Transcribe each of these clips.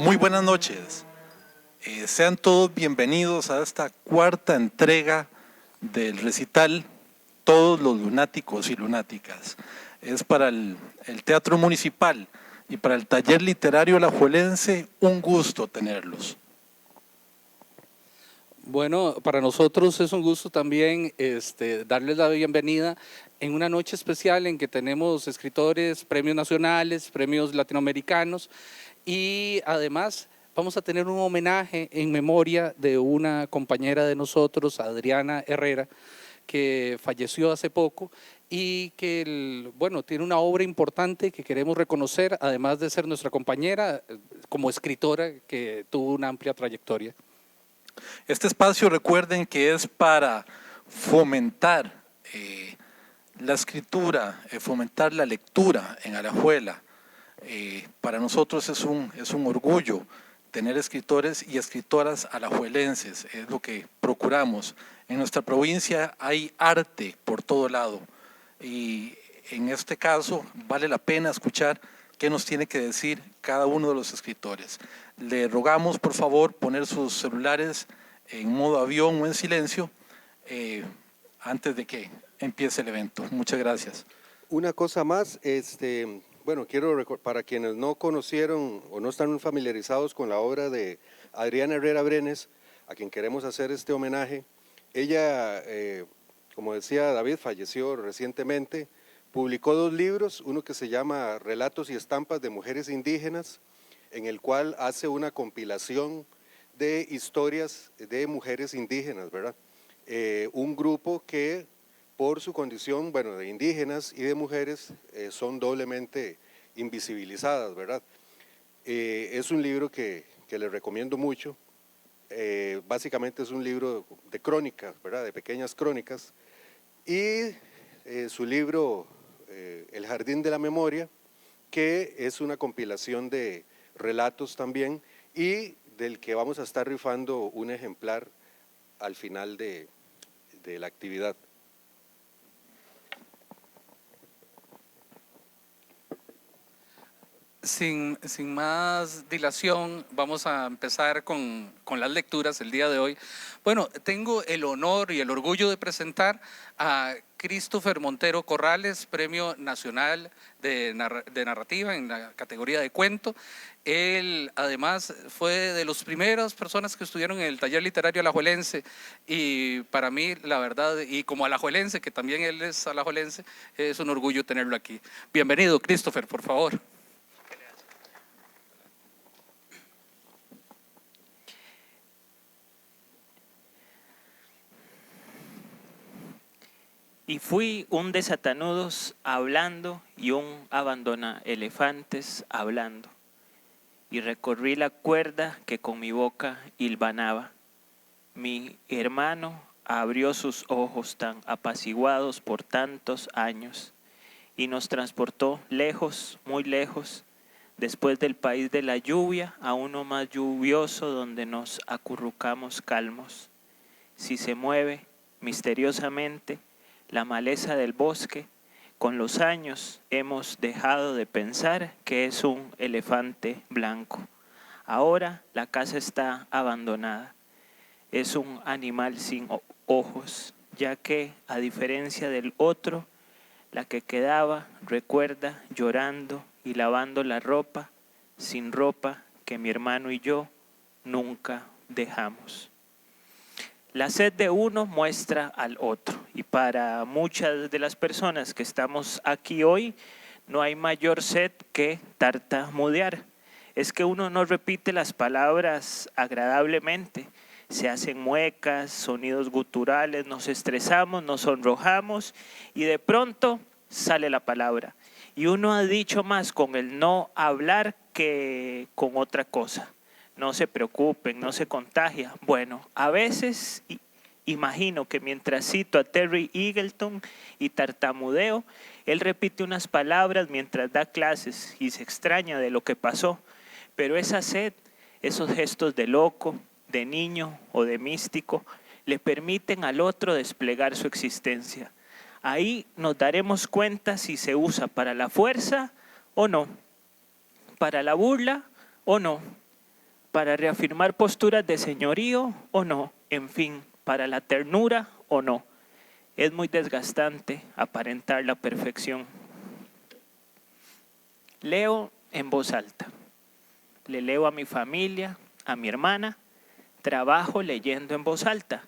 Muy buenas noches. Sean todos bienvenidos a esta cuarta entrega del recital Todos los lunáticos y lunáticas. Es para el Teatro Municipal y para el Taller Literario Alajuelense un gusto tenerlos. Bueno, para nosotros es un gusto también darles la bienvenida en una noche especial en que tenemos escritores, premios nacionales, premios latinoamericanos y además vamos a tener un homenaje en memoria de una compañera de nosotros, Adriana Herrera, que falleció hace poco y que, tiene una obra importante que queremos reconocer, además de ser nuestra compañera como escritora que tuvo una amplia trayectoria. Este espacio, recuerden que es para fomentar la escritura, fomentar la lectura en Alajuela. Para nosotros es un orgullo tener escritores y escritoras alajuelenses, es lo que procuramos. En nuestra provincia hay arte por todo lado y en este caso vale la pena escuchar qué nos tiene que decir cada uno de los escritores. Le rogamos por favor poner sus celulares en modo avión o en silencio antes de que empiece el evento. Muchas gracias. Una cosa más, para quienes no conocieron o no están familiarizados con la obra de Adriana Herrera Brenes, a quien queremos hacer este homenaje, ella, como decía David, falleció recientemente, publicó 2 libros, uno que se llama Relatos y estampas de mujeres indígenas, en el cual hace una compilación de historias de mujeres indígenas, ¿verdad? Un grupo que por su condición, de indígenas y de mujeres, son doblemente invisibilizadas, ¿verdad? Es un libro que les recomiendo mucho. Básicamente es un libro de crónicas, ¿verdad? De pequeñas crónicas. Y su libro, El Jardín de la Memoria, que es una compilación de relatos también y del que vamos a estar rifando un ejemplar al final de la actividad. Sin más dilación, vamos a empezar con las lecturas el día de hoy. Bueno, tengo el honor y el orgullo de presentar a Christopher Montero Corrales, Premio Nacional de Narrativa en la categoría de cuento. Él además fue de las primeras personas que estudiaron en el Taller Literario Alajuelense y para mí, la verdad, y como alajuelense, que también él es alajuelense, es un orgullo tenerlo aquí. Bienvenido, Christopher, por favor. Y fui un desatanudos hablando y un abandona elefantes hablando. Y recorrí la cuerda que con mi boca hilvanaba. Mi hermano abrió sus ojos tan apaciguados por tantos años y nos transportó lejos, muy lejos, después del país de la lluvia a uno más lluvioso donde nos acurrucamos calmos. Si se mueve misteriosamente la maleza del bosque, con los años hemos dejado de pensar que es un elefante blanco. Ahora la casa está abandonada. Es un animal sin ojos, ya que, a diferencia del otro, la que quedaba recuerda llorando y lavando la ropa, sin ropa que mi hermano y yo nunca dejamos. La sed de uno muestra al otro y para muchas de las personas que estamos aquí hoy no hay mayor sed que tartamudear. Es que uno no repite las palabras agradablemente, se hacen muecas, sonidos guturales, nos estresamos, nos sonrojamos y de pronto sale la palabra. Y uno ha dicho más con el no hablar que con otra cosa. No se preocupen, no se contagia. Bueno, a veces imagino que mientras cito a Terry Eagleton y tartamudeo, él repite unas palabras mientras da clases y se extraña de lo que pasó. Pero esa sed, esos gestos de loco, de niño o de místico, le permiten al otro desplegar su existencia. Ahí nos daremos cuenta si se usa para la fuerza o no, para la burla o no, para reafirmar posturas de señorío o no, en fin, para la ternura o no. Es muy desgastante aparentar la perfección. Leo en voz alta. Le leo a mi familia, a mi hermana. Trabajo leyendo en voz alta.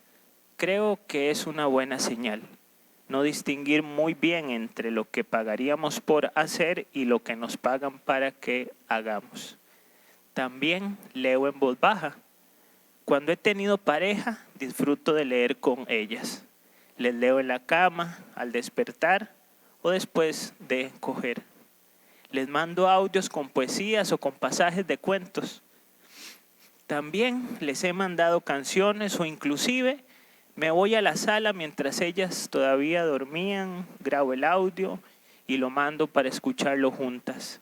Creo que es una buena señal. No distinguir muy bien entre lo que pagaríamos por hacer y lo que nos pagan para que hagamos. También leo en voz baja. Cuando he tenido pareja, disfruto de leer con ellas. Les leo en la cama, al despertar o después de coger. Les mando audios con poesías o con pasajes de cuentos. También les he mandado canciones o inclusive me voy a la sala mientras ellas todavía dormían, grabo el audio y lo mando para escucharlo juntas.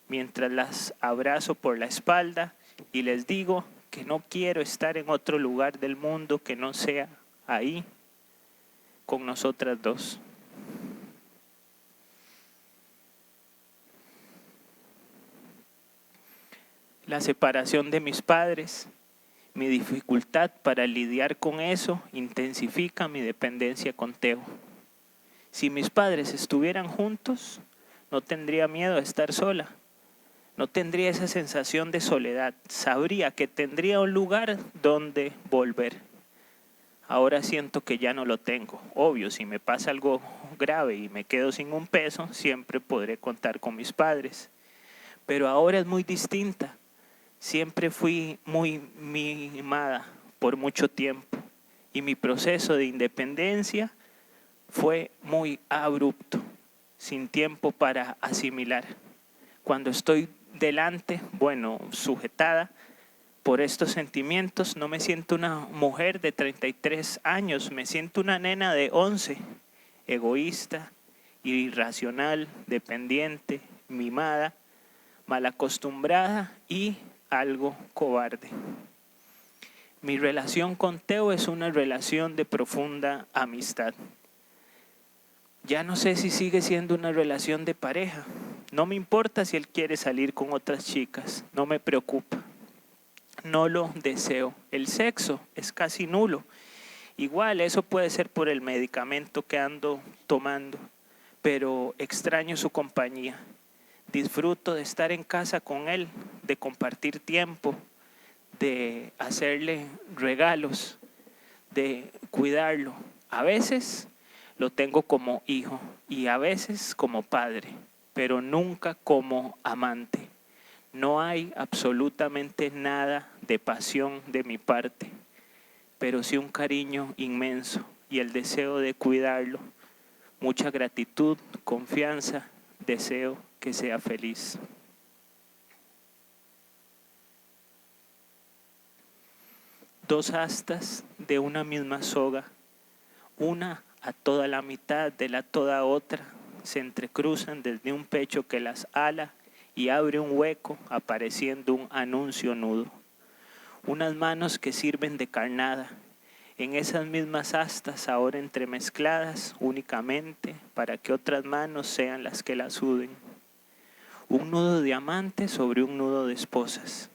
Mientras las abrazo por la espalda y les digo que no quiero estar en otro lugar del mundo que no sea ahí con nosotras dos. La separación de mis padres, mi dificultad para lidiar con eso intensifica mi dependencia con Teo. Si mis padres estuvieran juntos, no tendría miedo a estar sola. No tendría esa sensación de soledad. Sabría que tendría un lugar donde volver. Ahora siento que ya no lo tengo. Obvio, si me pasa algo grave y me quedo sin un peso, siempre podré contar con mis padres. Pero ahora es muy distinta. Siempre fui muy mimada por mucho tiempo y mi proceso de independencia fue muy abrupto, sin tiempo para asimilar. Cuando estoy delante, sujetada por estos sentimientos, no me siento una mujer de 33 años, me siento una nena de 11, egoísta, irracional, dependiente, mimada, malacostumbrada y algo cobarde. Mi relación con Teo es una relación de profunda amistad. Ya no sé si sigue siendo una relación de pareja. No me importa si él quiere salir con otras chicas, no me preocupa. No lo deseo. El sexo es casi nulo. Igual eso puede ser por el medicamento que ando tomando, pero extraño su compañía. Disfruto de estar en casa con él, de compartir tiempo, de hacerle regalos, de cuidarlo. A veces lo tengo como hijo y a veces como padre, pero nunca como amante. No hay absolutamente nada de pasión de mi parte, pero sí un cariño inmenso y el deseo de cuidarlo. Mucha gratitud, confianza, deseo que sea feliz. Dos astas de una misma soga, una a toda la mitad de la toda otra, se entrecruzan desde un pecho que las ala y abre un hueco apareciendo un anuncio nudo. Unas manos que sirven de carnada, en esas mismas astas ahora entremezcladas únicamente para que otras manos sean las que las suden. Un nudo de diamantes sobre un nudo de esposas.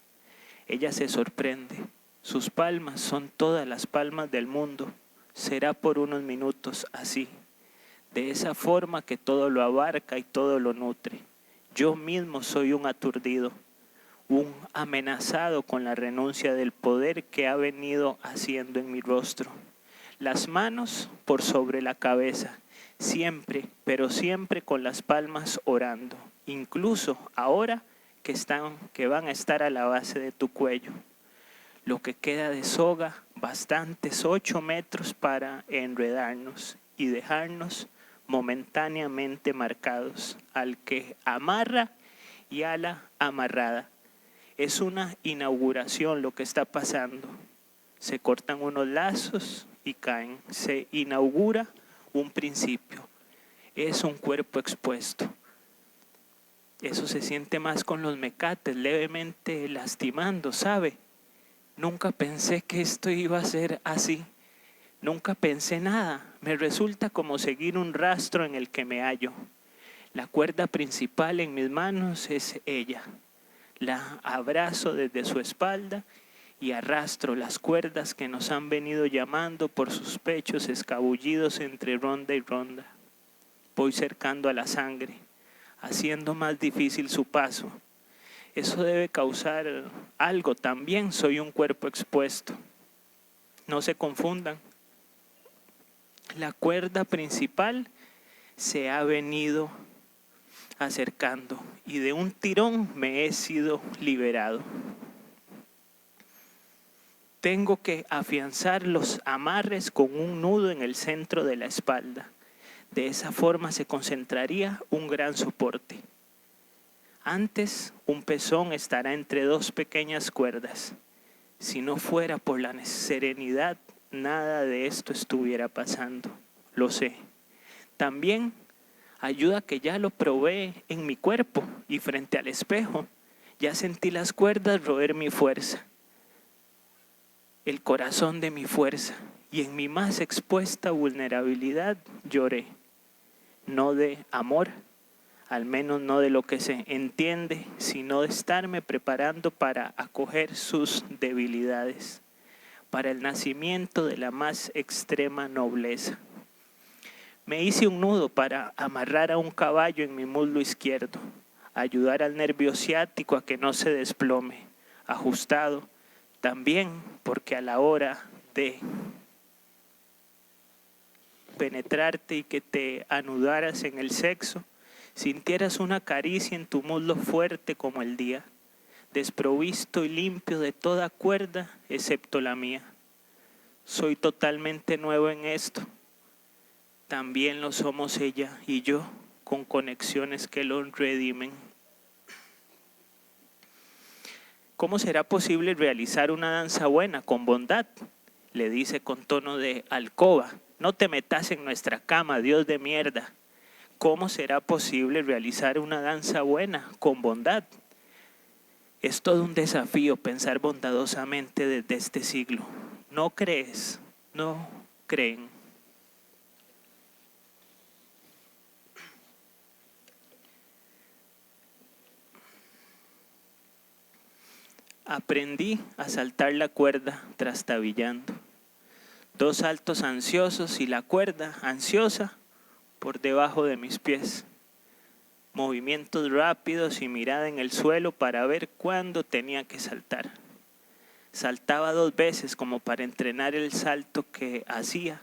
Ella se sorprende. Sus palmas son todas las palmas del mundo. Será por unos minutos así, de esa forma que todo lo abarca y todo lo nutre. Yo mismo soy un aturdido, un amenazado con la renuncia del poder que ha venido haciendo en mi rostro. Las manos por sobre la cabeza, siempre, pero siempre con las palmas orando. Incluso ahora que van a estar a la base de tu cuello. Lo que queda de soga, bastantes 8 metros para enredarnos y dejarnos momentáneamente marcados al que amarra y a la amarrada. Es una inauguración lo que está pasando. Se cortan unos lazos y caen. Se inaugura un principio. Es un cuerpo expuesto. Eso se siente más con los mecates, levemente lastimando, ¿sabe? Nunca pensé que esto iba a ser así. Nunca pensé nada. Me resulta como seguir un rastro en el que me hallo. La cuerda principal en mis manos es ella. La abrazo desde su espalda y arrastro las cuerdas que nos han venido llamando por sus pechos escabullidos entre ronda y ronda. Voy cercando a la sangre, haciendo más difícil su paso. Eso debe causar algo. También soy un cuerpo expuesto. No se confundan. La cuerda principal se ha venido acercando y de un tirón me he sido liberado. Tengo que afianzar los amarres con un nudo en el centro de la espalda. De esa forma se concentraría un gran soporte. Antes, un pezón estará entre dos pequeñas cuerdas. Si no fuera por la serenidad, nada de esto estuviera pasando. Lo sé. También ayuda que ya lo probé en mi cuerpo y frente al espejo. Ya sentí las cuerdas roer mi fuerza, el corazón de mi fuerza, y en mi más expuesta vulnerabilidad lloré. No de amor, al menos no de lo que se entiende, sino de estarme preparando para acoger sus debilidades, para el nacimiento de la más extrema nobleza. Me hice un nudo para amarrar a un caballo en mi muslo izquierdo, ayudar al nervio ciático a que no se desplome, ajustado, también porque a la hora de penetrarte y que te anudaras en el sexo, sintieras una caricia en tu muslo fuerte como el día, desprovisto y limpio de toda cuerda excepto la mía. Soy totalmente nuevo en esto. También lo somos ella y yo, con conexiones que lo redimen. ¿Cómo será posible realizar una danza buena con bondad? Le dice con tono de alcoba. No te metas en nuestra cama, Dios de mierda. ¿Cómo será posible realizar una danza buena con bondad? Es todo un desafío pensar bondadosamente desde este siglo. ¿No crees? ¿No creen? Aprendí a saltar la cuerda trastabillando. 2 saltos ansiosos y la cuerda ansiosa por debajo de mis pies. Movimientos rápidos y mirada en el suelo para ver cuándo tenía que saltar. Saltaba 2 veces como para entrenar el salto que hacía,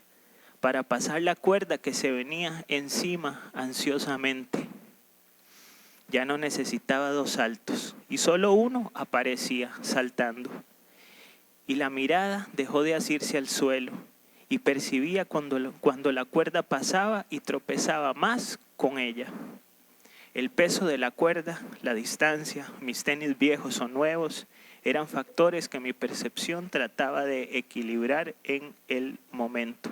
para pasar la cuerda que se venía encima ansiosamente. Ya no necesitaba 2 saltos y solo uno aparecía saltando. Y la mirada dejó de asirse al suelo y percibía cuando la cuerda pasaba y tropezaba más con ella. El peso de la cuerda, la distancia, mis tenis viejos o nuevos, eran factores que mi percepción trataba de equilibrar en el momento.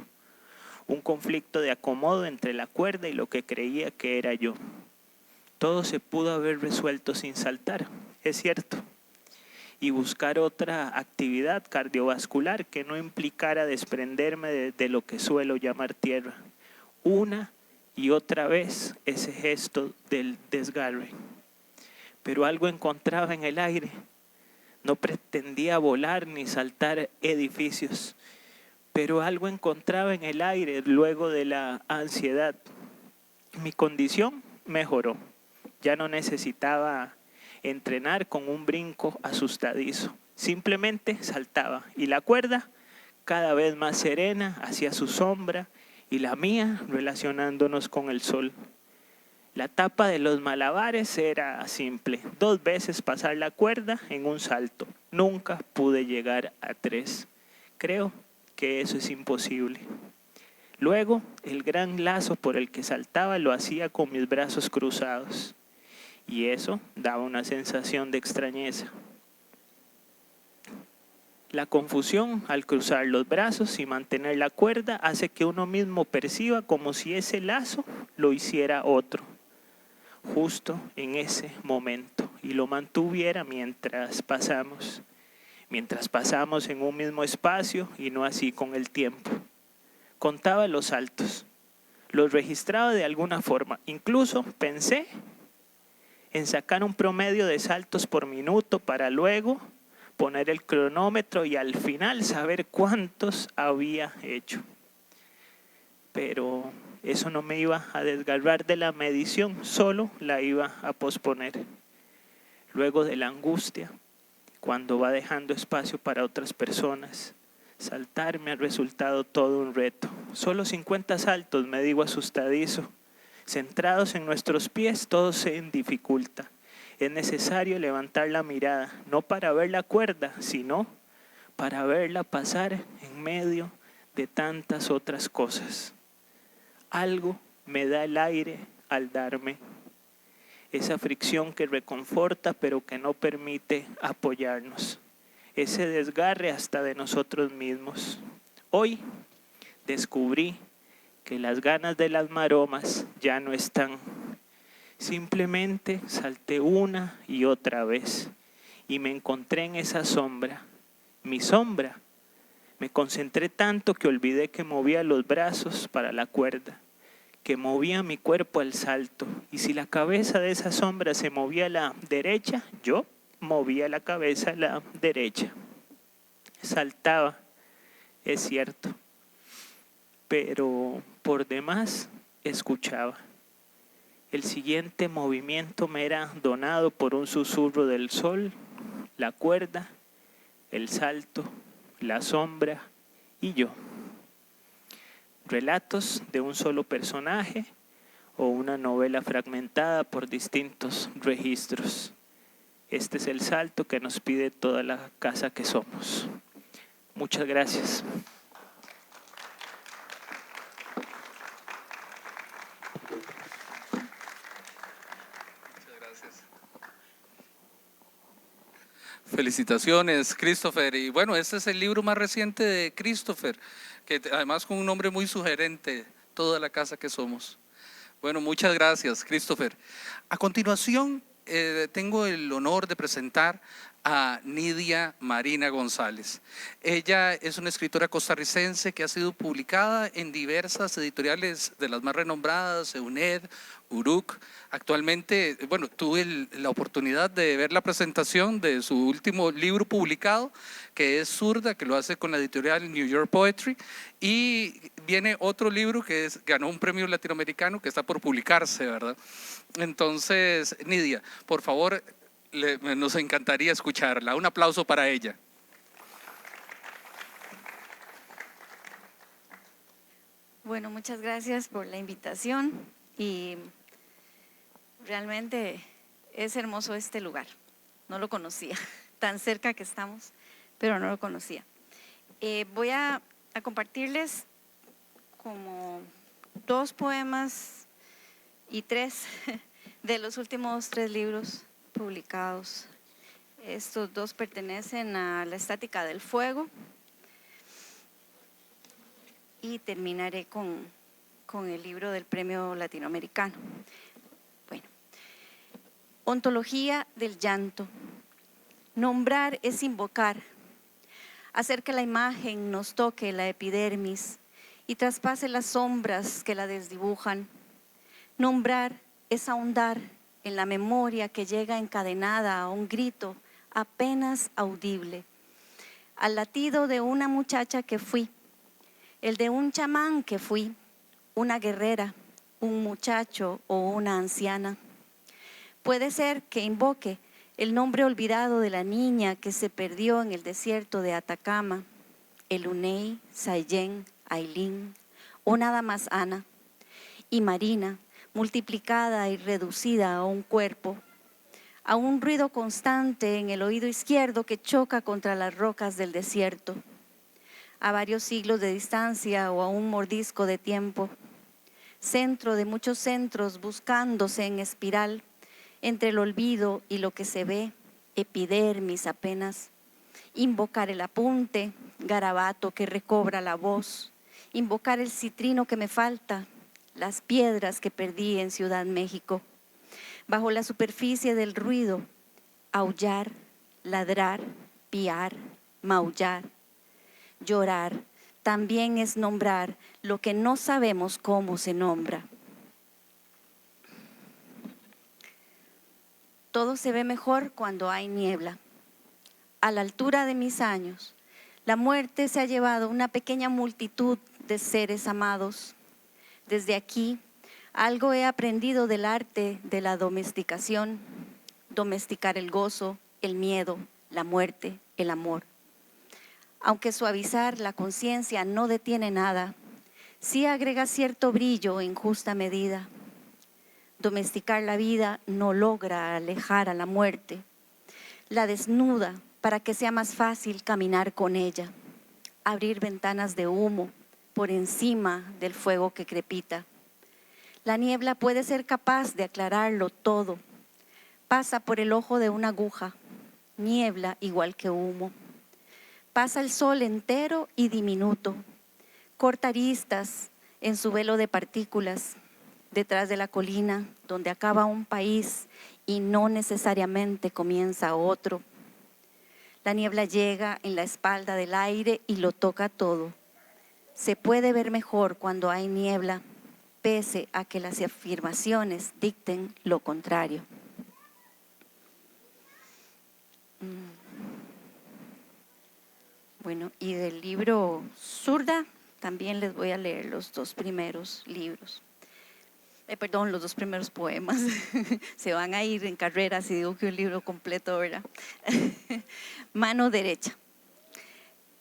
Un conflicto de acomodo entre la cuerda y lo que creía que era yo. Todo se pudo haber resuelto sin saltar, es cierto, y buscar otra actividad cardiovascular que no implicara desprenderme de lo que suelo llamar tierra. Una y otra vez ese gesto del desgarre. Pero algo encontraba en el aire. No pretendía volar ni saltar edificios, pero algo encontraba en el aire luego de la ansiedad. Mi condición mejoró. Ya no necesitaba entrenar con un brinco asustadizo. Simplemente saltaba y la cuerda cada vez más serena hacia su sombra y la mía relacionándonos con el sol. La etapa de los malabares era simple. 2 veces pasar la cuerda en un salto. Nunca pude llegar a 3. Creo que eso es imposible. Luego, el gran lazo por el que saltaba lo hacía con mis brazos cruzados. Y eso daba una sensación de extrañeza. La confusión al cruzar los brazos y mantener la cuerda hace que uno mismo perciba como si ese lazo lo hiciera otro, justo en ese momento, y lo mantuviera mientras pasamos en un mismo espacio y no así con el tiempo. Contaba los saltos, los registraba de alguna forma, incluso pensé en sacar un promedio de saltos por minuto para luego poner el cronómetro y al final saber cuántos había hecho. Pero eso no me iba a desgarrar de la medición, solo la iba a posponer. Luego de la angustia, cuando va dejando espacio para otras personas, saltar me ha resultado todo un reto. Solo 50 saltos, me digo asustadizo. Centrados en nuestros pies, todo se dificulta. Es necesario levantar la mirada, no para ver la cuerda, sino para verla pasar en medio de tantas otras cosas. Algo me da el aire al darme. Esa fricción que reconforta pero que no permite apoyarnos. Ese desgarre hasta de nosotros mismos. Hoy descubrí que las ganas de las maromas ya no están. Simplemente salté una y otra vez y me encontré en esa sombra, mi sombra. Me concentré tanto que olvidé que movía los brazos para la cuerda, que movía mi cuerpo al salto. Y si la cabeza de esa sombra se movía a la derecha, yo movía la cabeza a la derecha. Saltaba, es cierto, pero por demás escuchaba. El siguiente movimiento me era donado por un susurro del sol, la cuerda, el salto, la sombra y yo. Relatos de un solo personaje o una novela fragmentada por distintos registros. Este es el salto que nos pide toda la casa que somos. Muchas gracias. Felicitaciones, Christopher. Y bueno, este es el libro más reciente de Christopher, que además con un nombre muy sugerente, Toda la casa que somos. Bueno, muchas gracias, Christopher. A continuación, tengo el honor de presentar a Nidia Marina González. Ella es una escritora costarricense que ha sido publicada en diversas editoriales de las más renombradas, EUNED, URUC. Actualmente, bueno, tuve la oportunidad de ver la presentación de su último libro publicado, que es Zurda, que lo hace con la editorial New York Poetry, y viene otro libro que ganó un premio latinoamericano que está por publicarse, ¿verdad? Entonces, Nidia, por favor, nos encantaría escucharla. Un aplauso para ella. Bueno, muchas gracias por la invitación y realmente es hermoso este lugar. No lo conocía, tan cerca que estamos, pero no lo conocía. Voy a compartirles como 2 poemas y 3 de los últimos 3 libros publicados. Estos 2 pertenecen a La estática del fuego y terminaré con el libro del premio latinoamericano. Bueno, ontología del llanto. Nombrar es invocar, hacer que la imagen nos toque la epidermis y traspase las sombras que la desdibujan. Nombrar es ahondar en la memoria que llega encadenada a un grito apenas audible, al latido de una muchacha que fui, el de un chamán que fui, una guerrera, un muchacho o una anciana. Puede ser que invoque el nombre olvidado de la niña que se perdió en el desierto de Atacama, Elunei, Sayen, Ailín o nada más Ana, y Marina, multiplicada y reducida a un cuerpo, a un ruido constante en el oído izquierdo que choca contra las rocas del desierto, a varios siglos de distancia o a un mordisco de tiempo, centro de muchos centros buscándose en espiral entre el olvido y lo que se ve, epidermis apenas, invocar el apunte, garabato que recobra la voz, invocar el citrino que me falta, las piedras que perdí en Ciudad México, bajo la superficie del ruido, aullar, ladrar, piar, maullar, llorar, también es nombrar lo que no sabemos cómo se nombra. Todo se ve mejor cuando hay niebla. A la altura de mis años, la muerte se ha llevado una pequeña multitud de seres amados. Desde aquí, algo he aprendido del arte de la domesticación, domesticar el gozo, el miedo, la muerte, el amor. Aunque suavizar la conciencia no detiene nada, sí agrega cierto brillo en justa medida. Domesticar la vida no logra alejar a la muerte, la desnuda para que sea más fácil caminar con ella, abrir ventanas de humo por encima del fuego que crepita. La niebla puede ser capaz de aclararlo todo, pasa por el ojo de una aguja, niebla igual que humo. Pasa el sol entero y diminuto, corta aristas en su velo de partículas, detrás de la colina donde acaba un país y no necesariamente comienza otro. La niebla llega en la espalda del aire y lo toca todo. Se puede ver mejor cuando hay niebla, pese a que las afirmaciones dicten lo contrario. Bueno, y del libro Zurda también les voy a leer los dos primeros libros. Los dos primeros poemas. Se van a ir en carrera si digo que un libro completo, ¿verdad? Mano derecha.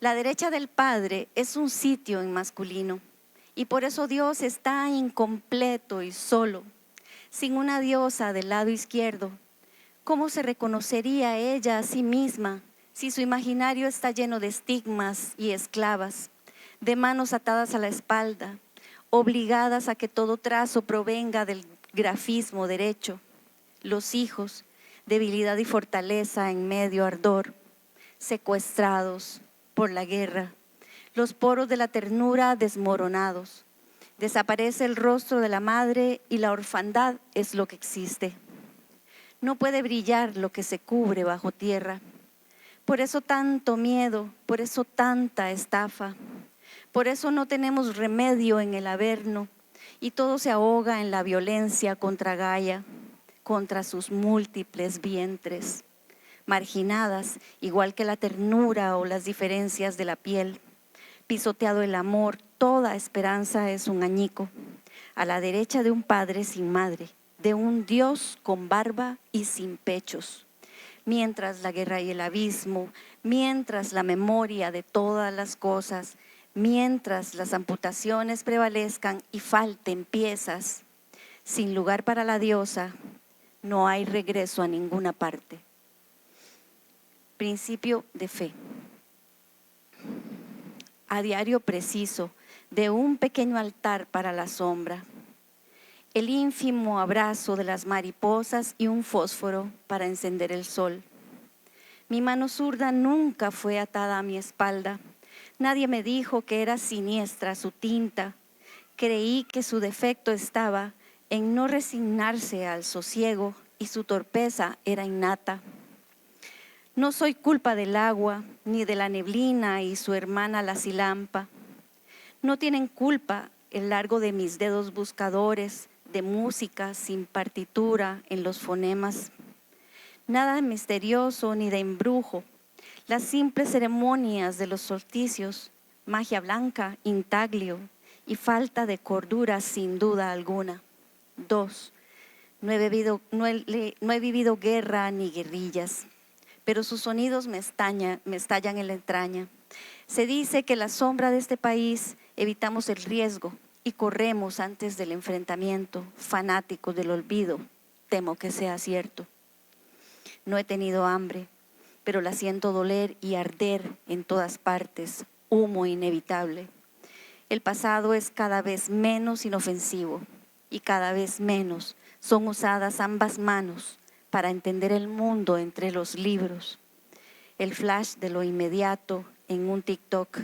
La derecha del Padre es un sitio en masculino y por eso Dios está incompleto y solo, sin una diosa del lado izquierdo. ¿Cómo se reconocería ella a sí misma si su imaginario está lleno de estigmas y esclavas, de manos atadas a la espalda, obligadas a que todo trazo provenga del grafismo derecho? Los hijos, debilidad y fortaleza en medio ardor, secuestrados por la guerra, los poros de la ternura desmoronados. Desaparece el rostro de la madre y la orfandad es lo que existe. No puede brillar lo que se cubre bajo tierra. Por eso tanto miedo, por eso tanta estafa. Por eso no tenemos remedio en el Averno y todo se ahoga en la violencia contra Gaia, contra sus múltiples vientres, marginadas igual que la ternura o las diferencias de la piel. Pisoteado el amor, toda esperanza es un añico, a la derecha de un padre sin madre, de un Dios con barba y sin pechos. Mientras la guerra y el abismo, mientras la memoria de todas las cosas, mientras las amputaciones prevalezcan y falten piezas, sin lugar para la diosa, no hay regreso a ninguna parte. Principio de fe. A diario preciso de un pequeño altar para la sombra, el ínfimo abrazo de las mariposas y un fósforo para encender el sol. Mi mano zurda nunca fue atada a mi espalda. Nadie me dijo que era siniestra su tinta. Creí que su defecto estaba en no resignarse al sosiego y su torpeza era innata. No soy culpa del agua, ni de la neblina y su hermana la silampa. No tienen culpa el largo de mis dedos buscadores de música sin partitura en los fonemas. Nada de misterioso ni de embrujo. Las simples ceremonias de los solsticios, magia blanca, intaglio y falta de cordura sin duda alguna. 2. No he vivido guerra ni guerrillas, pero sus sonidos me estallan en la entraña. Se dice que la sombra de este país evitamos el riesgo y corremos antes del enfrentamiento, fanáticos del olvido. Temo que sea cierto. No he tenido hambre, pero la siento doler y arder en todas partes, humo inevitable. El pasado es cada vez menos inofensivo y cada vez menos son usadas ambas manos para entender el mundo entre los libros. El flash de lo inmediato en un TikTok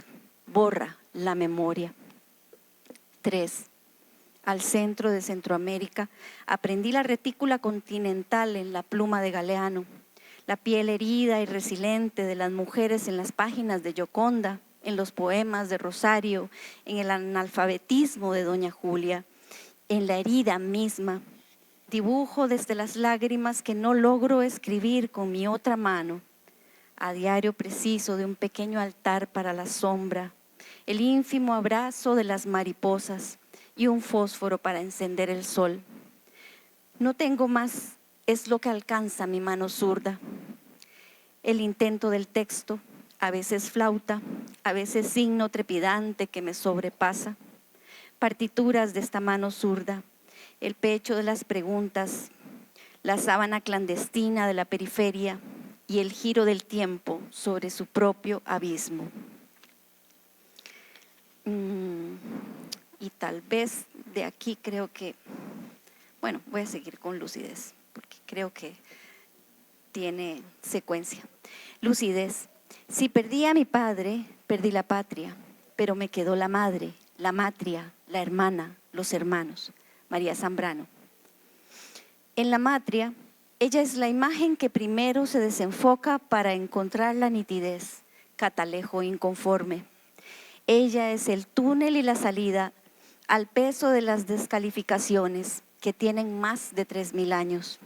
borra la memoria. 3. Al centro de Centroamérica aprendí la retícula continental en la pluma de Galeano, la piel herida y resiliente de las mujeres en las páginas de Gioconda, en los poemas de Rosario, en el analfabetismo de Doña Julia, en la herida misma. Dibujo desde las lágrimas que no logro escribir con mi otra mano, a diario preciso de un pequeño altar para la sombra, el ínfimo abrazo de las mariposas y un fósforo para encender el sol. No tengo más, es lo que alcanza mi mano zurda. El intento del texto, a veces flauta, a veces signo trepidante que me sobrepasa. Partituras de esta mano zurda, el pecho de las preguntas, la sábana clandestina de la periferia y el giro del tiempo sobre su propio abismo. Y tal vez de aquí creo que, bueno, voy a seguir con lucidez, porque creo que tiene secuencia. Lucidez. Si perdí a mi padre, perdí la patria, pero me quedó la madre, la matria, la hermana, los hermanos. María Zambrano. En la matria, ella es la imagen que primero se desenfoca para encontrar la nitidez, catalejo inconforme. Ella es el túnel y la salida al peso de las descalificaciones que tienen más de 3000 años.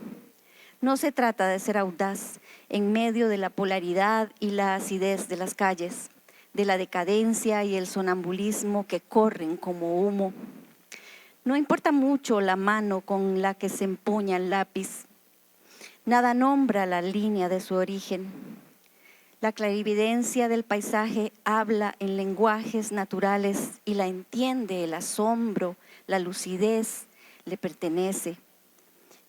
No se trata de ser audaz en medio de la polaridad y la acidez de las calles, de la decadencia y el sonambulismo que corren como humo. No importa mucho la mano con la que se empuña el lápiz. Nada nombra la línea de su origen. La clarividencia del paisaje habla en lenguajes naturales y la entiende el asombro, la lucidez, le pertenece.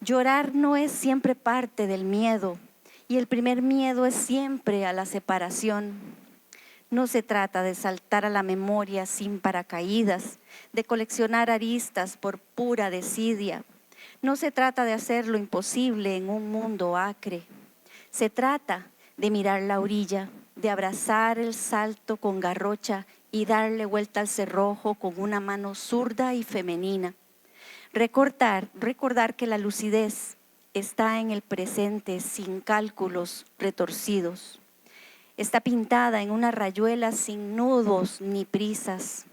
Llorar no es siempre parte del miedo y el primer miedo es siempre a la separación. No se trata de saltar a la memoria sin paracaídas, de coleccionar aristas por pura desidia. No se trata de hacer lo imposible en un mundo acre. Se trata de mirar la orilla, de abrazar el salto con garrocha y darle vuelta al cerrojo con una mano zurda y femenina. Recordar que la lucidez está en el presente sin cálculos retorcidos. Está pintada en una rayuela sin nudos ni prisas,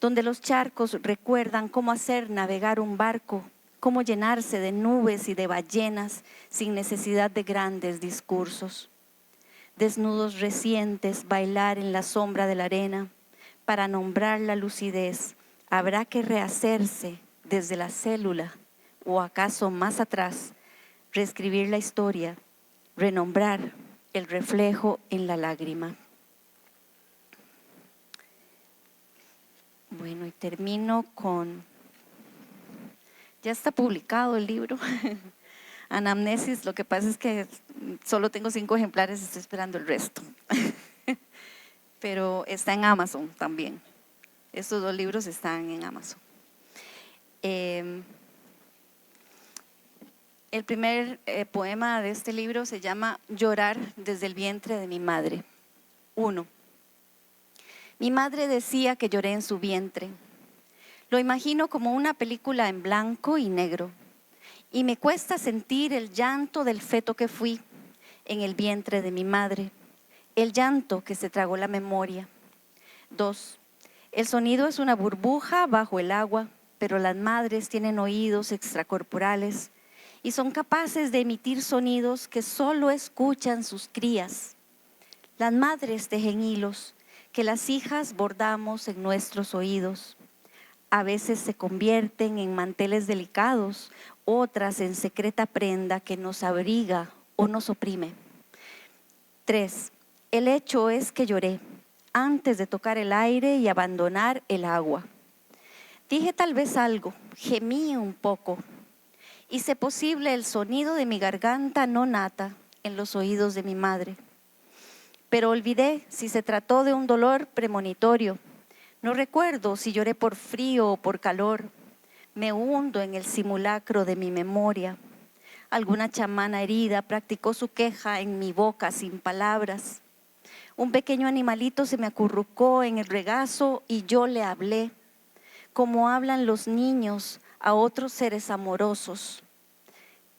donde los charcos recuerdan cómo hacer navegar un barco, cómo llenarse de nubes y de ballenas sin necesidad de grandes discursos. Desnudos recientes bailar en la sombra de la arena, para nombrar la lucidez habrá que rehacerse desde la célula o acaso más atrás, reescribir la historia, renombrar el reflejo en la lágrima. Bueno, y termino con, ya está publicado el libro, Anamnesis. Lo que pasa es que solo tengo 5 ejemplares, estoy esperando el resto. Pero está en Amazon también. Estos 2 libros están en Amazon. El primer poema de este libro se llama Llorar desde el vientre de mi madre. 1. Mi madre decía que lloré en su vientre. Lo imagino como una película en blanco y negro. Y me cuesta sentir el llanto del feto que fui en el vientre de mi madre. El llanto que se tragó la memoria. 2. El sonido es una burbuja bajo el agua, pero las madres tienen oídos extracorporales y son capaces de emitir sonidos que solo escuchan sus crías. Las madres tejen hilos que las hijas bordamos en nuestros oídos. A veces se convierten en manteles delicados, otras en secreta prenda que nos abriga o nos oprime. 3. El hecho es que lloré antes de tocar el aire y abandonar el agua. Dije tal vez algo, gemí un poco. Hice posible el sonido de mi garganta no nata en los oídos de mi madre. Pero olvidé si se trató de un dolor premonitorio. No recuerdo si lloré por frío o por calor. Me hundo en el simulacro de mi memoria. Alguna chamana herida practicó su queja en mi boca sin palabras. Un pequeño animalito se me acurrucó en el regazo y yo le hablé, como hablan los niños a otros seres amorosos.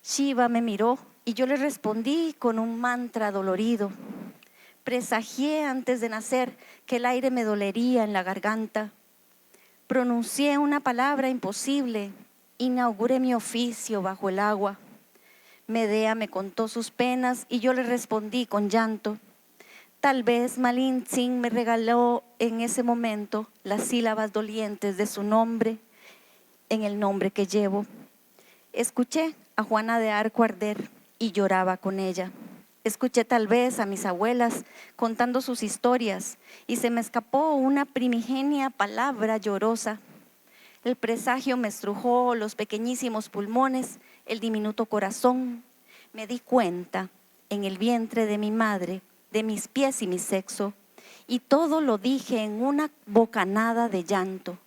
Shiva me miró y yo le respondí con un mantra dolorido. Presagié antes de nacer que el aire me dolería en la garganta. Pronuncié una palabra imposible inauguré mi oficio bajo el agua. Medea me contó sus penas y yo le respondí con llanto. Tal vez Malintzin me regaló en ese momento las sílabas dolientes de su nombre en el nombre que llevo. Escuché a Juana de Arco arder y lloraba con ella. Escuché tal vez a mis abuelas contando sus historias y se me escapó una primigenia palabra llorosa. El presagio me estrujó los pequeñísimos pulmones, el diminuto corazón. Me di cuenta en el vientre de mi madre, de mis pies y mi sexo, y todo lo dije en una bocanada de llanto,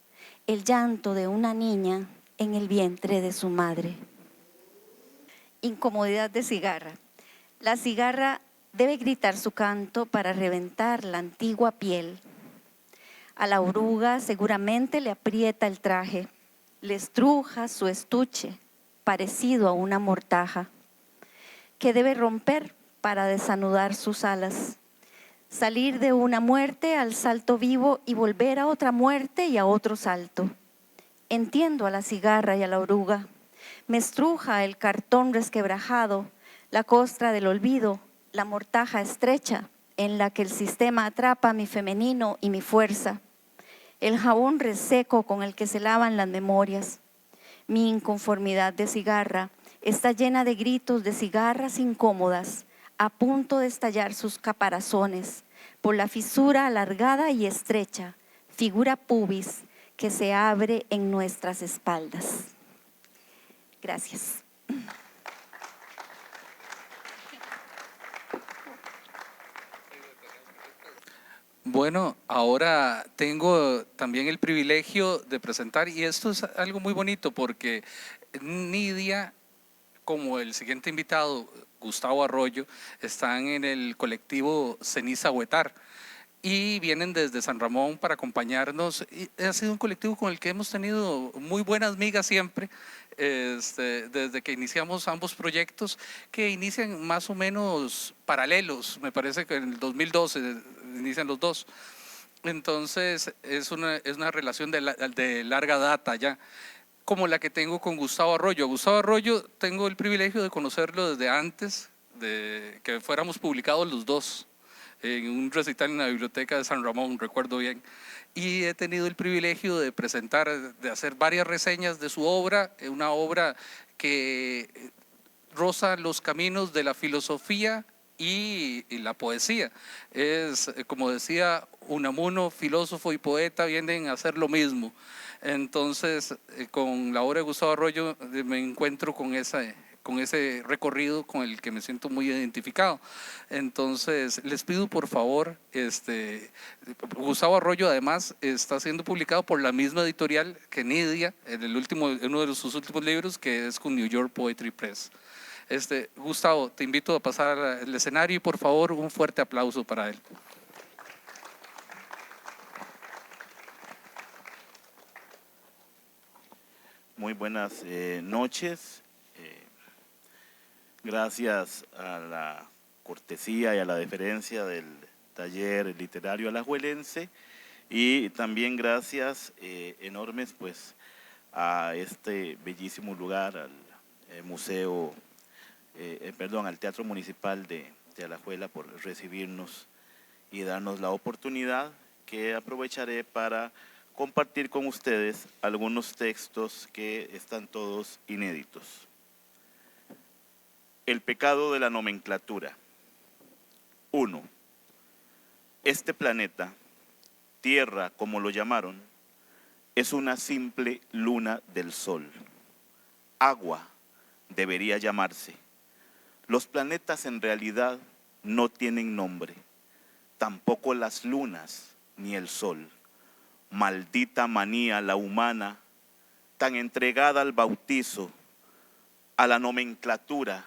el llanto de una niña en el vientre de su madre. Incomodidad de cigarra. La cigarra debe gritar su canto para reventar la antigua piel. A la oruga seguramente le aprieta el traje, le estruja su estuche, parecido a una mortaja, que debe romper para desanudar sus alas, salir de una muerte al salto vivo y volver a otra muerte y a otro salto. Entiendo a la cigarra y a la oruga, me estruja el cartón resquebrajado, la costra del olvido, la mortaja estrecha en la que el sistema atrapa mi femenino y mi fuerza, el jabón reseco con el que se lavan las memorias. Mi inconformidad de cigarra está llena de gritos de cigarras incómodas, a punto de estallar sus caparazones por la fisura alargada y estrecha, figura pubis que se abre en nuestras espaldas. Gracias. Bueno, ahora tengo también el privilegio de presentar, y esto es algo muy bonito porque Nidia, como el siguiente invitado, Gustavo Arroyo, están en el colectivo Ceniza Huetar y vienen desde San Ramón para acompañarnos. Y ha sido un colectivo con el que hemos tenido muy buenas migas siempre, desde que iniciamos ambos proyectos, que inician más o menos paralelos. Me parece que en el 2012 inician los dos. Entonces es una relación de larga data ya, como la que tengo con Gustavo Arroyo. Gustavo Arroyo tengo el privilegio de conocerlo desde antes de que fuéramos publicados los dos, en un recital en la biblioteca de San Ramón, recuerdo bien, y he tenido el privilegio de presentar, de hacer varias reseñas de su obra, una obra que roza los caminos de la filosofía y la poesía. Es, como decía Unamuno, filósofo y poeta vienen a hacer lo mismo. Entonces, con la obra de Gustavo Arroyo me encuentro con ese recorrido con el que me siento muy identificado. Entonces, les pido por favor, Gustavo Arroyo además está siendo publicado por la misma editorial que Nidia, en uno de sus últimos libros, que es con New York Poetry Press. Gustavo, te invito a pasar al escenario y por favor un fuerte aplauso para él. Muy buenas noches. Gracias a la cortesía y a la deferencia del taller literario alajuelense, y también gracias enormes pues a este bellísimo lugar, al museo, al Teatro Municipal de Alajuela, por recibirnos y darnos la oportunidad, que aprovecharé para compartir con ustedes algunos textos que están todos inéditos. El pecado de la nomenclatura. 1. Este planeta, Tierra como lo llamaron, es una simple luna del Sol. Agua debería llamarse. Los planetas en realidad no tienen nombre, tampoco las lunas ni el Sol. Maldita manía la humana, tan entregada al bautizo, a la nomenclatura,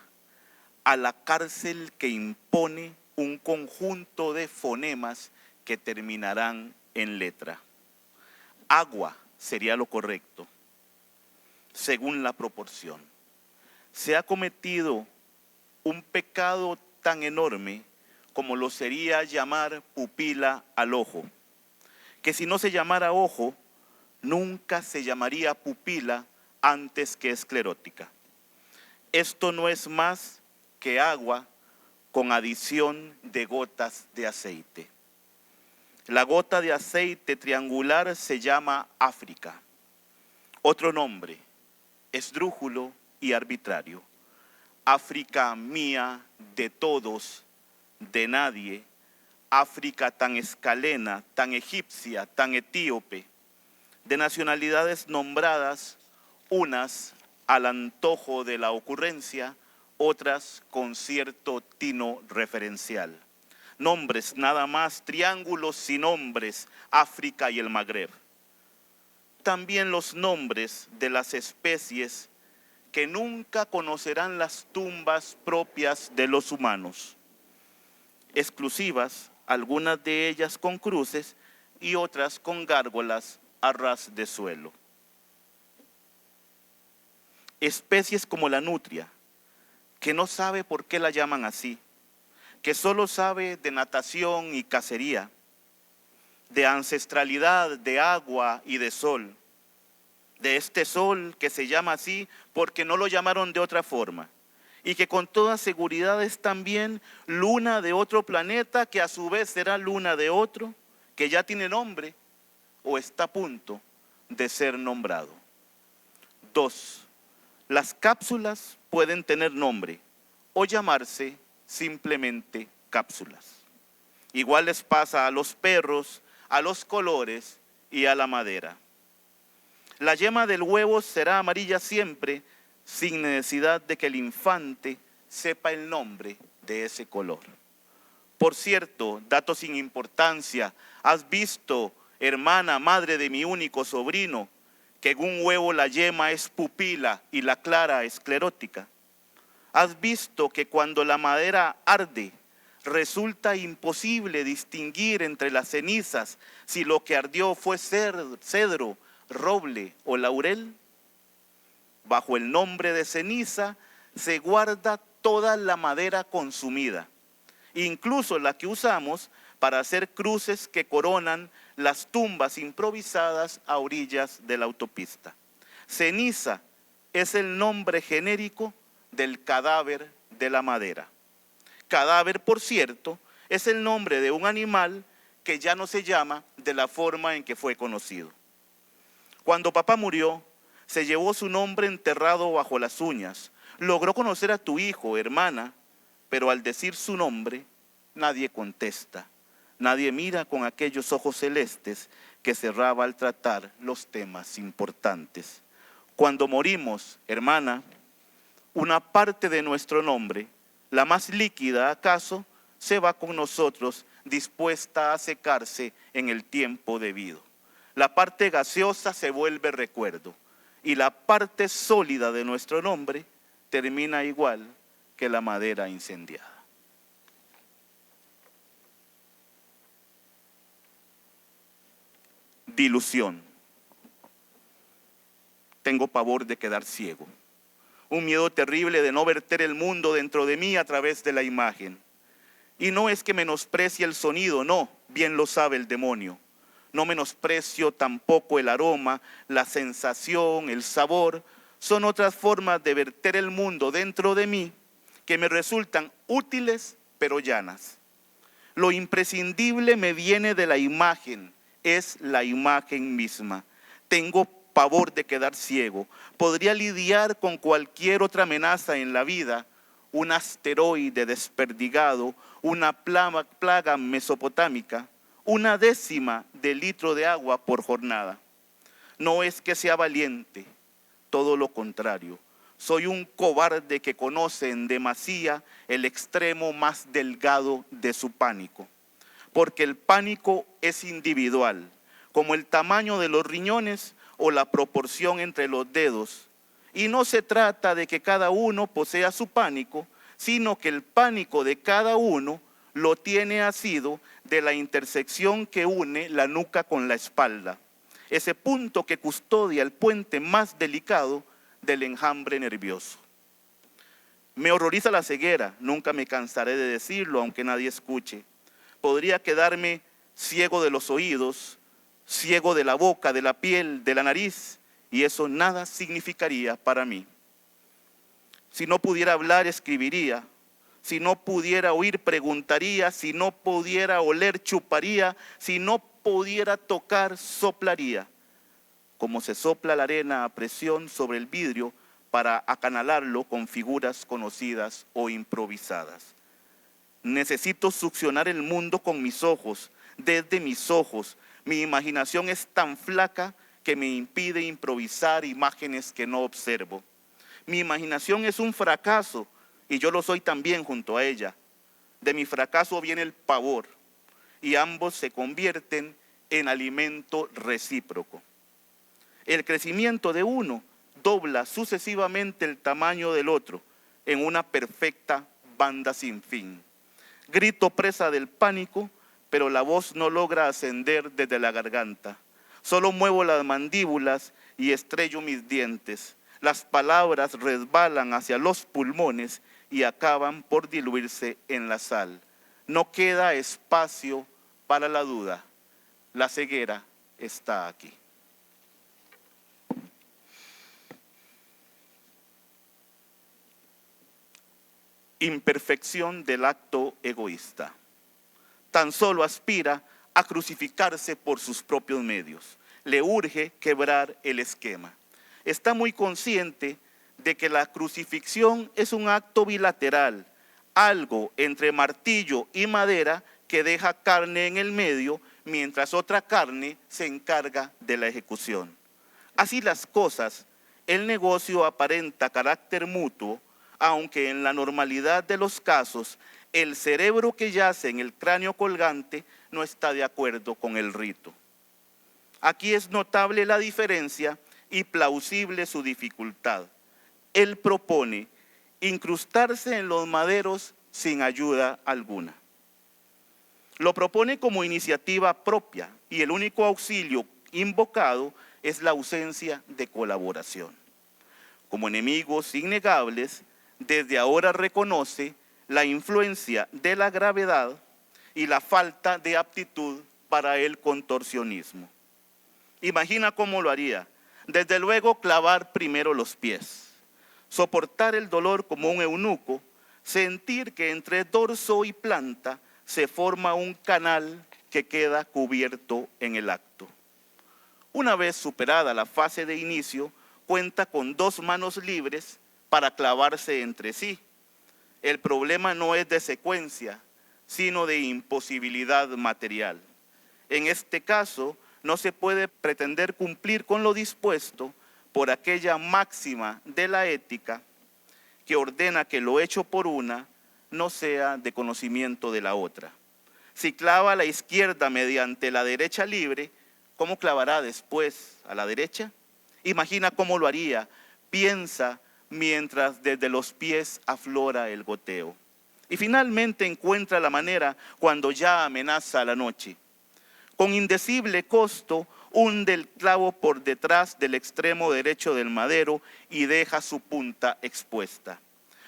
a la cárcel que impone un conjunto de fonemas que terminarán en letra. Agua sería lo correcto, según la proporción. Se ha cometido un pecado tan enorme como lo sería llamar pupila al ojo, que si no se llamara ojo, nunca se llamaría pupila antes que esclerótica. Esto no es más que agua con adición de gotas de aceite. La gota de aceite triangular se llama África. Otro nombre, esdrújulo y arbitrario. África mía, de todos, de nadie. África tan escalena, tan egipcia, tan etíope, de nacionalidades nombradas, unas al antojo de la ocurrencia, otras con cierto tino referencial. Nombres nada más, triángulos sin nombres, África y el Magreb. También los nombres de las especies que nunca conocerán las tumbas propias de los humanos. Exclusivas, algunas de ellas con cruces y otras con gárgolas a ras de suelo. Especies como la nutria, que no sabe por qué la llaman así, que solo sabe de natación y cacería, de ancestralidad, de agua y de sol, de este sol que se llama así porque no lo llamaron de otra forma, y que con toda seguridad es también luna de otro planeta, que a su vez será luna de otro, que ya tiene nombre o está a punto de ser nombrado. 2. Las cápsulas pueden tener nombre o llamarse simplemente cápsulas. Igual les pasa a los perros, a los colores y a la madera. La yema del huevo será amarilla siempre, sin necesidad de que el infante sepa el nombre de ese color. Por cierto, dato sin importancia, ¿has visto, hermana, madre de mi único sobrino, que en un huevo la yema es pupila y la clara esclerótica? ¿Has visto que cuando la madera arde, resulta imposible distinguir entre las cenizas si lo que ardió fue cedro, roble o laurel? Bajo el nombre de ceniza se guarda toda la madera consumida, incluso la que usamos para hacer cruces que coronan las tumbas improvisadas a orillas de la autopista. Ceniza es el nombre genérico del cadáver de la madera. Cadáver, por cierto, es el nombre de un animal que ya no se llama de la forma en que fue conocido. Cuando papá murió, se llevó su nombre enterrado bajo las uñas. Logró conocer a tu hijo, hermana, pero al decir su nombre, nadie contesta. Nadie mira con aquellos ojos celestes que cerraba al tratar los temas importantes. Cuando morimos, hermana, una parte de nuestro nombre, la más líquida acaso, se va con nosotros dispuesta a secarse en el tiempo debido. La parte gaseosa se vuelve recuerdo y la parte sólida de nuestro nombre termina igual que la madera incendiada. Dilución. Tengo pavor de quedar ciego. Un miedo terrible de no verter el mundo dentro de mí a través de la imagen. Y no es que menosprecie el sonido, no, bien lo sabe el demonio. No menosprecio tampoco el aroma, la sensación, el sabor. Son otras formas de verter el mundo dentro de mí que me resultan útiles pero llanas. Lo imprescindible me viene de la imagen, es la imagen misma. Tengo pavor de quedar ciego. Podría lidiar con cualquier otra amenaza en la vida, un asteroide desperdigado, una plaga mesopotámica, una décima de litro de agua por jornada. No es que sea valiente, todo lo contrario. Soy un cobarde que conoce en demasía el extremo más delgado de su pánico. Porque el pánico es individual, como el tamaño de los riñones o la proporción entre los dedos. Y no se trata de que cada uno posea su pánico, sino que el pánico de cada uno lo tiene asido de la intersección que une la nuca con la espalda, ese punto que custodia el puente más delicado del enjambre nervioso. Me horroriza la ceguera, nunca me cansaré de decirlo, aunque nadie escuche. Podría quedarme ciego de los oídos, ciego de la boca, de la piel, de la nariz y eso nada significaría para mí. Si no pudiera hablar, escribiría. Si no pudiera oír, preguntaría. Si no pudiera oler, chuparía. Si no pudiera tocar, soplaría. Como se sopla la arena a presión sobre el vidrio para acanalarlo con figuras conocidas o improvisadas. Necesito succionar el mundo con mis ojos, desde mis ojos. Mi imaginación es tan flaca que me impide improvisar imágenes que no observo. Mi imaginación es un fracaso y yo lo soy también junto a ella. De mi fracaso viene el pavor y ambos se convierten en alimento recíproco. El crecimiento de uno dobla sucesivamente el tamaño del otro en una perfecta banda sin fin. Grito presa del pánico, pero la voz no logra ascender desde la garganta. Solo muevo las mandíbulas y estrello mis dientes. Las palabras resbalan hacia los pulmones y acaban por diluirse en la sal. No queda espacio para la duda. La ceguera está aquí. Imperfección del acto egoísta. Tan solo aspira a crucificarse por sus propios medios. Le urge quebrar el esquema. Está muy consciente de que la crucifixión es un acto bilateral, algo entre martillo y madera que deja carne en el medio, mientras otra carne se encarga de la ejecución. Así las cosas, el negocio aparenta carácter mutuo, aunque en la normalidad de los casos, el cerebro que yace en el cráneo colgante no está de acuerdo con el rito. Aquí es notable la diferencia y plausible su dificultad. Él propone incrustarse en los maderos sin ayuda alguna. Lo propone como iniciativa propia y el único auxilio invocado es la ausencia de colaboración. Como enemigos innegables, desde ahora reconoce la influencia de la gravedad y la falta de aptitud para el contorsionismo. Imagina cómo lo haría. Desde luego, clavar primero los pies, soportar el dolor como un eunuco, sentir que entre dorso y planta se forma un canal que queda cubierto en el acto. Una vez superada la fase de inicio, cuenta con 2 manos libres para clavarse entre sí. El problema no es de secuencia, sino de imposibilidad material. En este caso, no se puede pretender cumplir con lo dispuesto por aquella máxima de la ética que ordena que lo hecho por una no sea de conocimiento de la otra. Si clava a la izquierda mediante la derecha libre, ¿cómo clavará después a la derecha? Imagina cómo lo haría. Piensa mientras desde los pies aflora el goteo. Y finalmente encuentra la manera cuando ya amenaza la noche. Con indecible costo, hunde el clavo por detrás del extremo derecho del madero y deja su punta expuesta.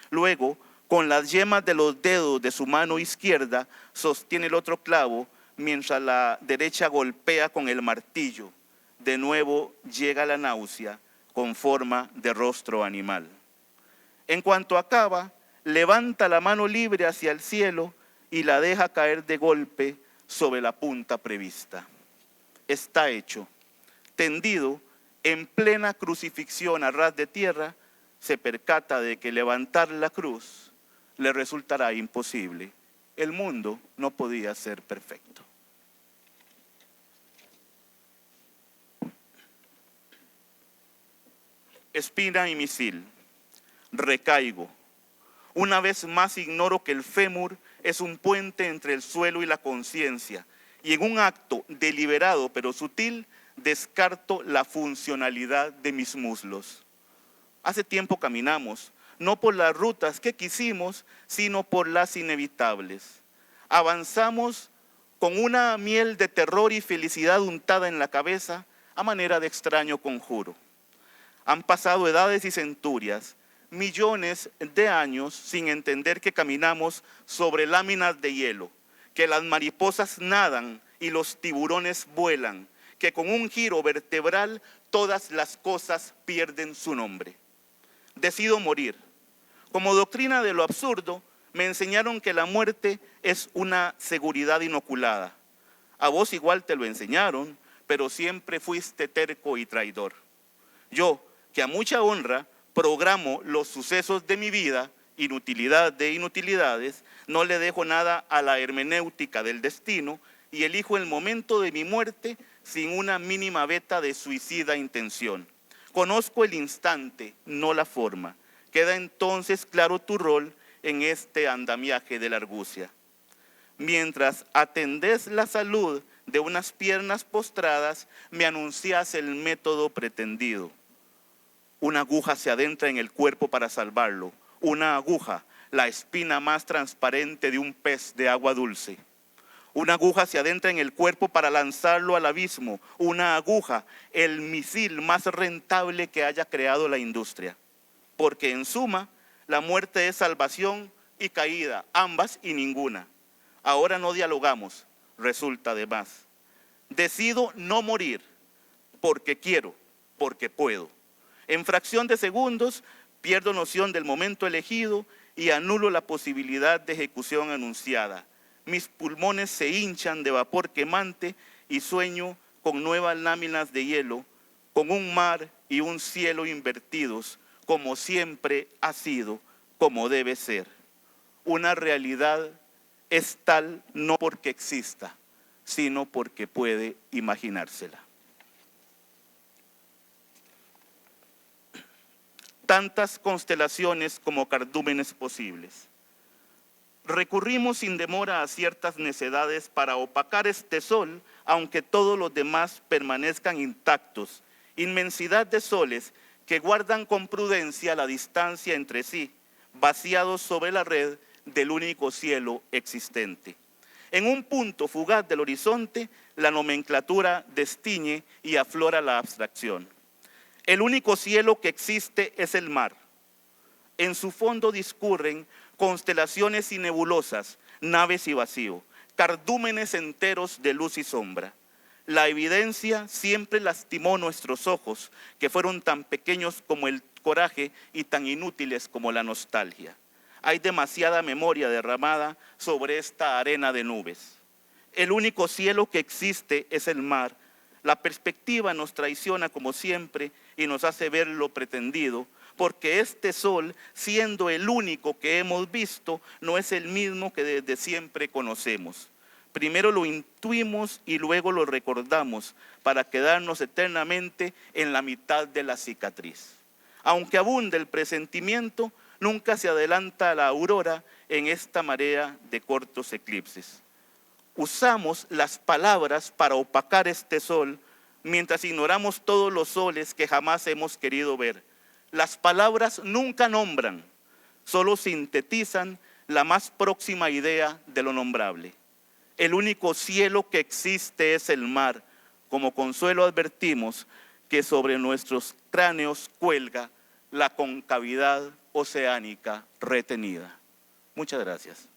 Luego, con las yemas de los dedos de su mano izquierda, sostiene el otro clavo mientras la derecha golpea con el martillo. De nuevo llega la náusea con forma de rostro animal. En cuanto acaba, levanta la mano libre hacia el cielo y la deja caer de golpe sobre la punta prevista. Está hecho. Tendido en plena crucifixión a ras de tierra, se percata de que levantar la cruz le resultará imposible. El mundo no podía ser perfecto. Espina y misil. Recaigo. Una vez más ignoro que el fémur es un puente entre el suelo y la conciencia, y en un acto deliberado pero sutil descarto la funcionalidad de mis muslos. Hace tiempo caminamos, no por las rutas que quisimos, sino por las inevitables. Avanzamos con una miel de terror y felicidad untada en la cabeza a manera de extraño conjuro. Han pasado edades y centurias, millones de años sin entender que caminamos sobre láminas de hielo, que las mariposas nadan y los tiburones vuelan, que con un giro vertebral todas las cosas pierden su nombre. Decido morir. Como doctrina de lo absurdo, me enseñaron que la muerte es una seguridad inoculada. A vos igual te lo enseñaron, pero siempre fuiste terco y traidor. Yo, que a mucha honra programo los sucesos de mi vida, inutilidad de inutilidades, no le dejo nada a la hermenéutica del destino y elijo el momento de mi muerte sin una mínima veta de suicida intención. Conozco el instante, no la forma. Queda entonces claro tu rol en este andamiaje de la argucia. Mientras atendés la salud de unas piernas postradas, me anunciás el método pretendido. Una aguja se adentra en el cuerpo para salvarlo. Una aguja, la espina más transparente de un pez de agua dulce. Una aguja se adentra en el cuerpo para lanzarlo al abismo. Una aguja, el misil más rentable que haya creado la industria. Porque en suma, la muerte es salvación y caída, ambas y ninguna. Ahora no dialogamos, resulta de más. Decido no morir, porque quiero, porque puedo. En fracción de segundos, pierdo noción del momento elegido y anulo la posibilidad de ejecución anunciada. Mis pulmones se hinchan de vapor quemante y sueño con nuevas láminas de hielo, con un mar y un cielo invertidos, como siempre ha sido, como debe ser. Una realidad es tal no porque exista, sino porque puede imaginársela. Tantas constelaciones como cardúmenes posibles. Recurrimos sin demora a ciertas necedades para opacar este sol, aunque todos los demás permanezcan intactos. Inmensidad de soles que guardan con prudencia la distancia entre sí, vaciados sobre la red del único cielo existente. En un punto fugaz del horizonte, la nomenclatura destiñe y aflora la abstracción. El único cielo que existe es el mar. En su fondo discurren constelaciones y nebulosas, naves y vacío, cardúmenes enteros de luz y sombra. La evidencia siempre lastimó nuestros ojos, que fueron tan pequeños como el coraje y tan inútiles como la nostalgia. Hay demasiada memoria derramada sobre esta arena de nubes. El único cielo que existe es el mar. La perspectiva nos traiciona como siempre y nos hace ver lo pretendido, porque este sol, siendo el único que hemos visto, no es el mismo que desde siempre conocemos. Primero lo intuimos y luego lo recordamos para quedarnos eternamente en la mitad de la cicatriz. Aunque abunde el presentimiento, nunca se adelanta la aurora en esta marea de cortos eclipses. Usamos las palabras para opacar este sol, mientras ignoramos todos los soles que jamás hemos querido ver. Las palabras nunca nombran, solo sintetizan la más próxima idea de lo nombrable. El único cielo que existe es el mar. Como consuelo advertimos que sobre nuestros cráneos cuelga la concavidad oceánica retenida. Muchas gracias.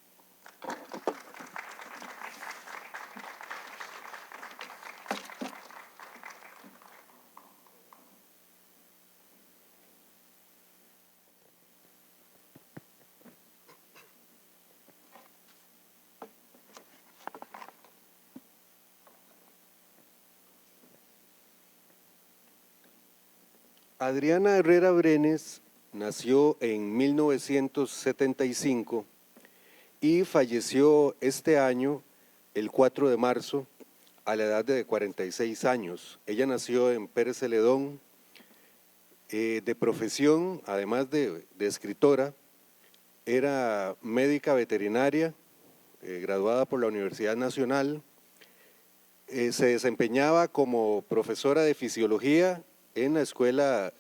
Adriana Herrera Brenes nació en 1975 y falleció este año, el 4 de marzo, a la edad de 46 años. Ella nació en Pérez Celedón, de profesión, además de escritora, era médica veterinaria, graduada por la Universidad Nacional. Se desempeñaba como profesora de fisiología en la escuela,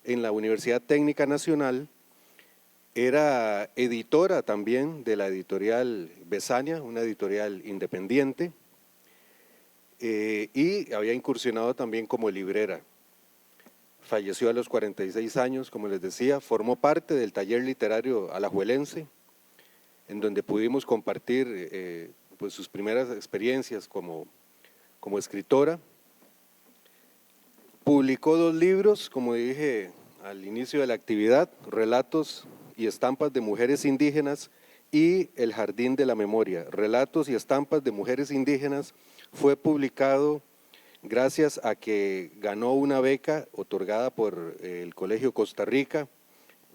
en la Universidad Técnica Nacional. Era editora también de la editorial Besania, una editorial independiente, y había incursionado también como librera. Falleció a los 46 años, como les decía. Formó parte del taller literario alajuelense, en donde pudimos compartir pues sus primeras experiencias como escritora. Publicó 2 libros, como dije al inicio de la actividad, Relatos y estampas de mujeres indígenas y El jardín de la memoria. Relatos y estampas de mujeres indígenas fue publicado gracias a que ganó una beca otorgada por el Colegio Costa Rica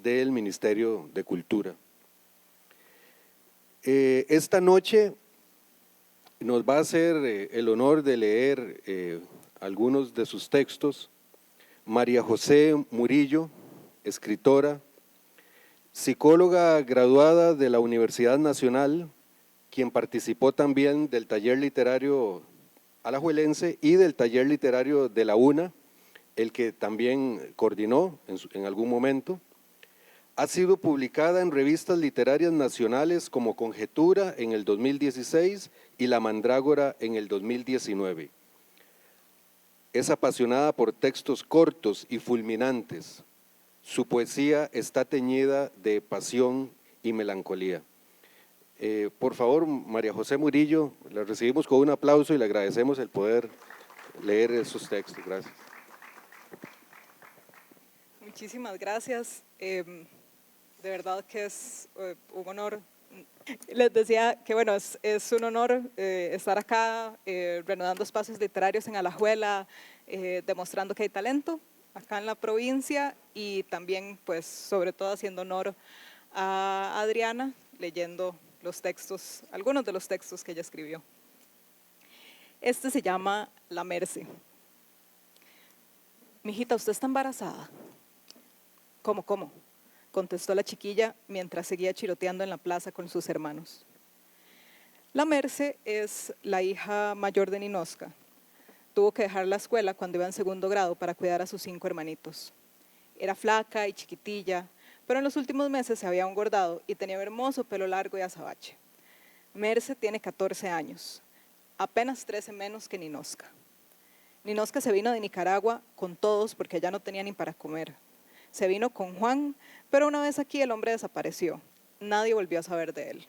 del Ministerio de Cultura. Esta noche nos va a hacer el honor de leer algunos de sus textos María José Murillo, escritora, psicóloga graduada de la Universidad Nacional, quien participó también del taller literario alajuelense y del taller literario de la UNA, el que también coordinó en algún momento. Ha sido publicada en revistas literarias nacionales como Conjetura en el 2016 y La Mandrágora en el 2019. Es apasionada por textos cortos y fulminantes. Su poesía está teñida de pasión y melancolía. Por favor, María José Murillo, la recibimos con un aplauso y le agradecemos el poder leer esos textos. Gracias. Muchísimas gracias. De verdad que es un honor. Les decía que bueno, es un honor estar acá reanudando espacios literarios en Alajuela, demostrando que hay talento acá en la provincia y también pues sobre todo haciendo honor a Adriana leyendo los textos, algunos de los textos que ella escribió. Este se llama La Merce. Mijita, ¿usted está embarazada? ¿Cómo? Contestó la chiquilla mientras seguía chiroteando en la plaza con sus hermanos. La Merce es la hija mayor de Ninosca. Tuvo que dejar la escuela cuando iba en 2º grado para cuidar a sus 5 hermanitos. Era flaca y chiquitilla, pero en los últimos meses se había engordado y tenía un hermoso pelo largo y azabache. Merce tiene 14 años, apenas 13 menos que Ninosca. Ninosca se vino de Nicaragua con todos porque ya no tenía ni para comer. Se vino con Juan, pero una vez aquí el hombre desapareció. Nadie volvió a saber de él.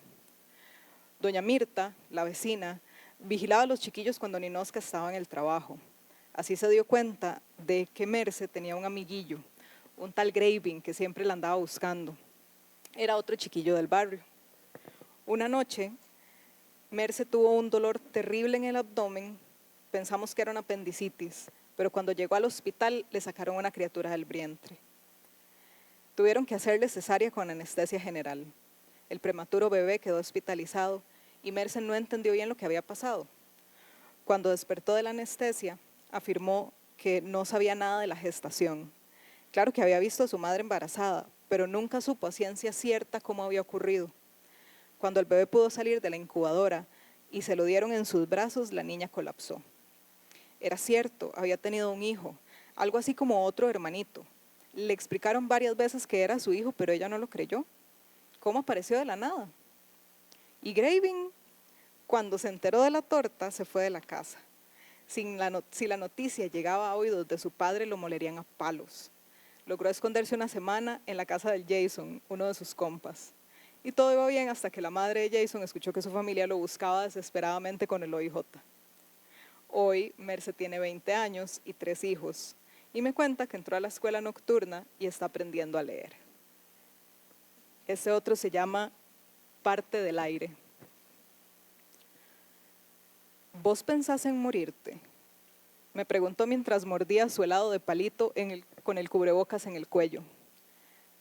Doña Mirta, la vecina, vigilaba a los chiquillos cuando Ninosca estaba en el trabajo. Así se dio cuenta de que Merce tenía un amiguillo, un tal Graving que siempre la andaba buscando. Era otro chiquillo del barrio. Una noche, Merce tuvo un dolor terrible en el abdomen. Pensamos que era una apendicitis, pero cuando llegó al hospital le sacaron una criatura del vientre. Tuvieron que hacerle cesárea con anestesia general. El prematuro bebé quedó hospitalizado y Merce no entendió bien lo que había pasado. Cuando despertó de la anestesia, afirmó que no sabía nada de la gestación. Claro que había visto a su madre embarazada, pero nunca supo a ciencia cierta cómo había ocurrido. Cuando el bebé pudo salir de la incubadora y se lo dieron en sus brazos, la niña colapsó. Era cierto, había tenido un hijo, algo así como otro hermanito. Le explicaron varias veces que era su hijo, pero ella no lo creyó. ¿Cómo apareció de la nada? Y Graving, cuando se enteró de la torta, se fue de la casa. Si la noticia llegaba a oídos de su padre, lo molerían a palos. Logró esconderse una semana en la casa del Jason, uno de sus compas. Y todo iba bien hasta que la madre de Jason escuchó que su familia lo buscaba desesperadamente con el OIJ. Hoy, Merce tiene 20 años y 3 hijos. Y me cuenta que entró a la escuela nocturna y está aprendiendo a leer. Ese otro se llama Parte del aire. ¿Vos pensás en morirte? Me preguntó mientras mordía su helado de palito con el cubrebocas en el cuello.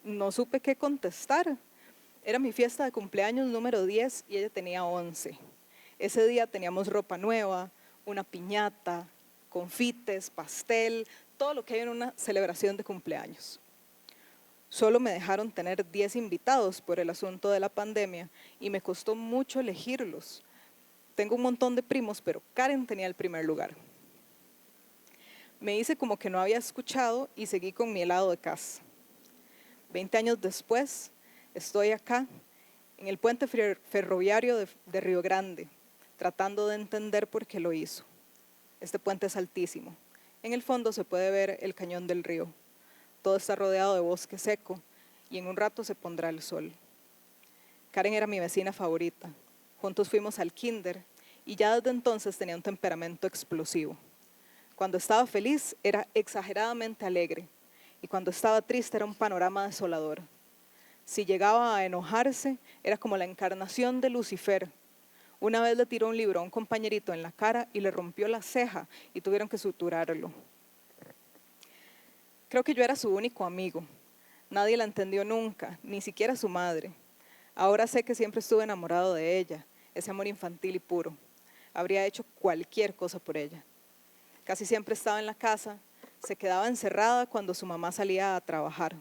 No supe qué contestar. Era mi fiesta de cumpleaños número 10 y ella tenía 11. Ese día teníamos ropa nueva, una piñata, confites, pastel, todo lo que hay en una celebración de cumpleaños. Solo me dejaron tener 10 invitados por el asunto de la pandemia y me costó mucho elegirlos. Tengo un montón de primos, pero Karen tenía el primer lugar. Me hice como que no había escuchado y seguí con mi helado de casa. 20 años después, estoy acá, en el puente ferroviario de Río Grande, tratando de entender por qué lo hizo. Este puente es altísimo. En el fondo se puede ver el cañón del río. Todo está rodeado de bosque seco y en un rato se pondrá el sol. Karen era mi vecina favorita. Juntos fuimos al kinder y ya desde entonces tenía un temperamento explosivo. Cuando estaba feliz era exageradamente alegre y cuando estaba triste era un panorama desolador. Si llegaba a enojarse era como la encarnación de Lucifer. Una vez le tiró un libro a un compañerito en la cara y le rompió la ceja y tuvieron que suturarlo. Creo que yo era su único amigo. Nadie la entendió nunca, ni siquiera su madre. Ahora sé que siempre estuve enamorado de ella, ese amor infantil y puro. Habría hecho cualquier cosa por ella. Casi siempre estaba en la casa, se quedaba encerrada cuando su mamá salía a trabajar.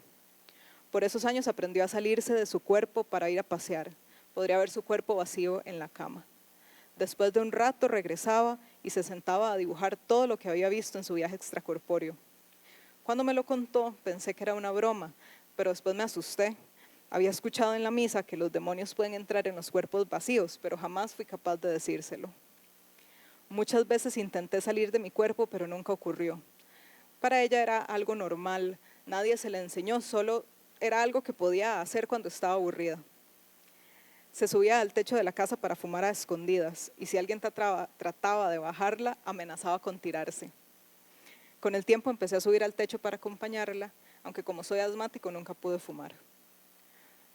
Por esos años aprendió a salirse de su cuerpo para ir a pasear. Podría ver su cuerpo vacío en la cama. Después de un rato regresaba y se sentaba a dibujar todo lo que había visto en su viaje extracorpóreo. Cuando me lo contó pensé que era una broma, pero después me asusté. Había escuchado en la misa que los demonios pueden entrar en los cuerpos vacíos, pero jamás fui capaz de decírselo. Muchas veces intenté salir de mi cuerpo, pero nunca ocurrió. Para ella era algo normal, nadie se le enseñó, solo era algo que podía hacer cuando estaba aburrida. Se subía al techo de la casa para fumar a escondidas y si alguien trataba de bajarla, amenazaba con tirarse. Con el tiempo empecé a subir al techo para acompañarla, aunque como soy asmático nunca pude fumar.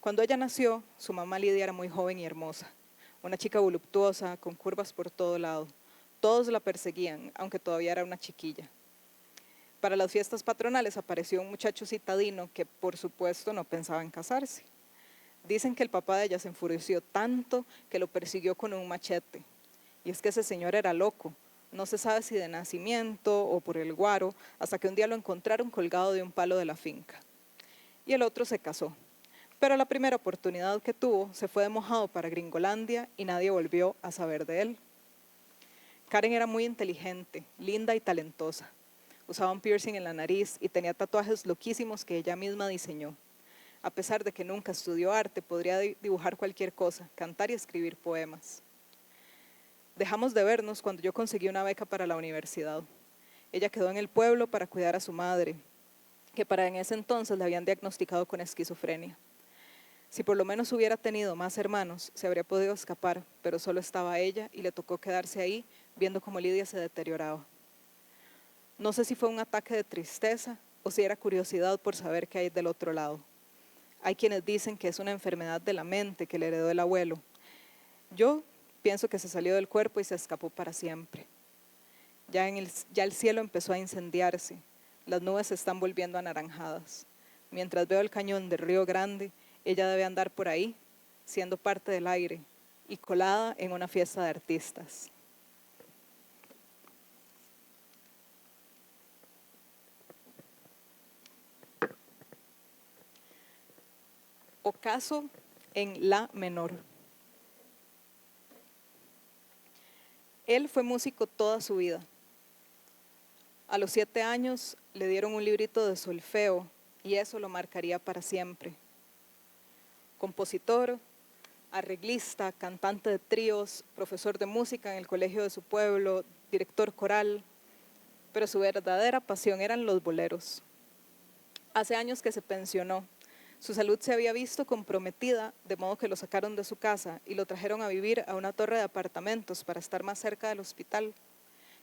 Cuando ella nació, su mamá Lidia era muy joven y hermosa, una chica voluptuosa, con curvas por todo lado. Todos la perseguían, aunque todavía era una chiquilla. Para las fiestas patronales apareció un muchacho citadino que, por supuesto, no pensaba en casarse. Dicen que el papá de ella se enfureció tanto que lo persiguió con un machete. Y es que ese señor era loco. No se sabe si de nacimiento o por el guaro, hasta que un día lo encontraron colgado de un palo de la finca. Y el otro se casó. Pero la primera oportunidad que tuvo se fue de mojado para Gringolandia y nadie volvió a saber de él. Karen era muy inteligente, linda y talentosa. Usaba un piercing en la nariz y tenía tatuajes loquísimos que ella misma diseñó. A pesar de que nunca estudió arte, podría dibujar cualquier cosa, cantar y escribir poemas. Dejamos de vernos cuando yo conseguí una beca para la universidad. Ella quedó en el pueblo para cuidar a su madre, que para en ese entonces le habían diagnosticado con esquizofrenia. Si por lo menos hubiera tenido más hermanos, se habría podido escapar, pero solo estaba ella y le tocó quedarse ahí viendo cómo Lidia se deterioraba. No sé si fue un ataque de tristeza o si era curiosidad por saber qué hay del otro lado. Hay quienes dicen que es una enfermedad de la mente que le heredó el abuelo. Yo pienso que se salió del cuerpo y se escapó para siempre. Ya el cielo empezó a incendiarse, las nubes se están volviendo anaranjadas. Mientras veo el cañón del Río Grande, ella debe andar por ahí, siendo parte del aire y colada en una fiesta de artistas. Ocaso en la menor. Él fue músico toda su vida. A los 7 años le dieron un librito de solfeo y eso lo marcaría para siempre. Compositor, arreglista, cantante de tríos, profesor de música en el colegio de su pueblo, director coral, pero su verdadera pasión eran los boleros. Hace años que se pensionó. Su salud se había visto comprometida, de modo que lo sacaron de su casa y lo trajeron a vivir a una torre de apartamentos para estar más cerca del hospital.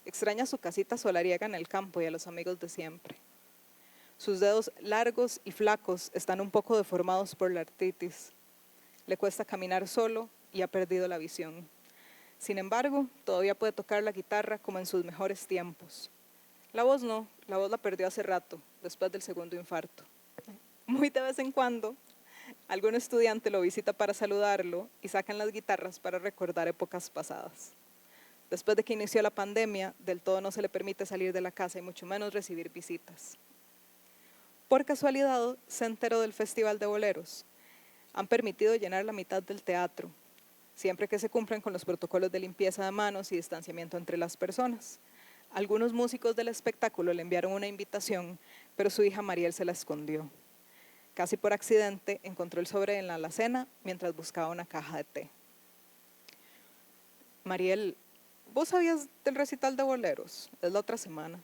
Extraña su casita solariega en el campo y a los amigos de siempre. Sus dedos largos y flacos están un poco deformados por la artritis. Le cuesta caminar solo y ha perdido la visión. Sin embargo, todavía puede tocar la guitarra como en sus mejores tiempos. La voz no, la voz la perdió hace rato, después del segundo infarto. Muy de vez en cuando, algún estudiante lo visita para saludarlo y sacan las guitarras para recordar épocas pasadas. Después de que inició la pandemia, del todo no se le permite salir de la casa y mucho menos recibir visitas. Por casualidad, se enteró del Festival de Boleros. Han permitido llenar la mitad del teatro, siempre que se cumplan con los protocolos de limpieza de manos y distanciamiento entre las personas. Algunos músicos del espectáculo le enviaron una invitación, pero su hija Mariel se la escondió. Casi por accidente encontró el sobre en la alacena mientras buscaba una caja de té. Mariel, ¿vos sabías del recital de boleros? Es la otra semana.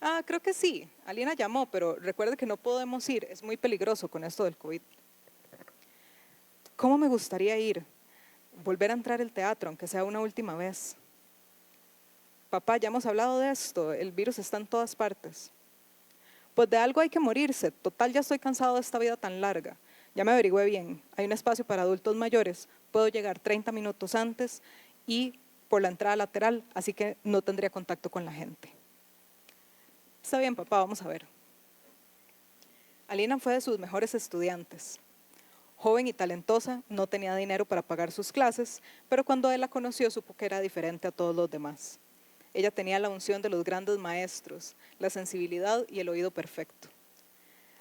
Ah, creo que sí. Alina llamó, pero recuerde que no podemos ir. Es muy peligroso con esto del COVID. ¿Cómo me gustaría ir? Volver a entrar al teatro, aunque sea una última vez. papá, ya hemos hablado de esto, el virus está en todas partes. Pues de algo hay que morirse, total ya estoy cansado de esta vida tan larga. Ya me averigüé bien, hay un espacio para adultos mayores, puedo llegar 30 minutos antes y por la entrada lateral, así que no tendría contacto con la gente. Está bien, papá, vamos a ver. Alina fue de sus mejores estudiantes. Joven y talentosa, no tenía dinero para pagar sus clases, pero cuando él la conoció supo que era diferente a todos los demás. Ella tenía la unción de los grandes maestros, la sensibilidad y el oído perfecto.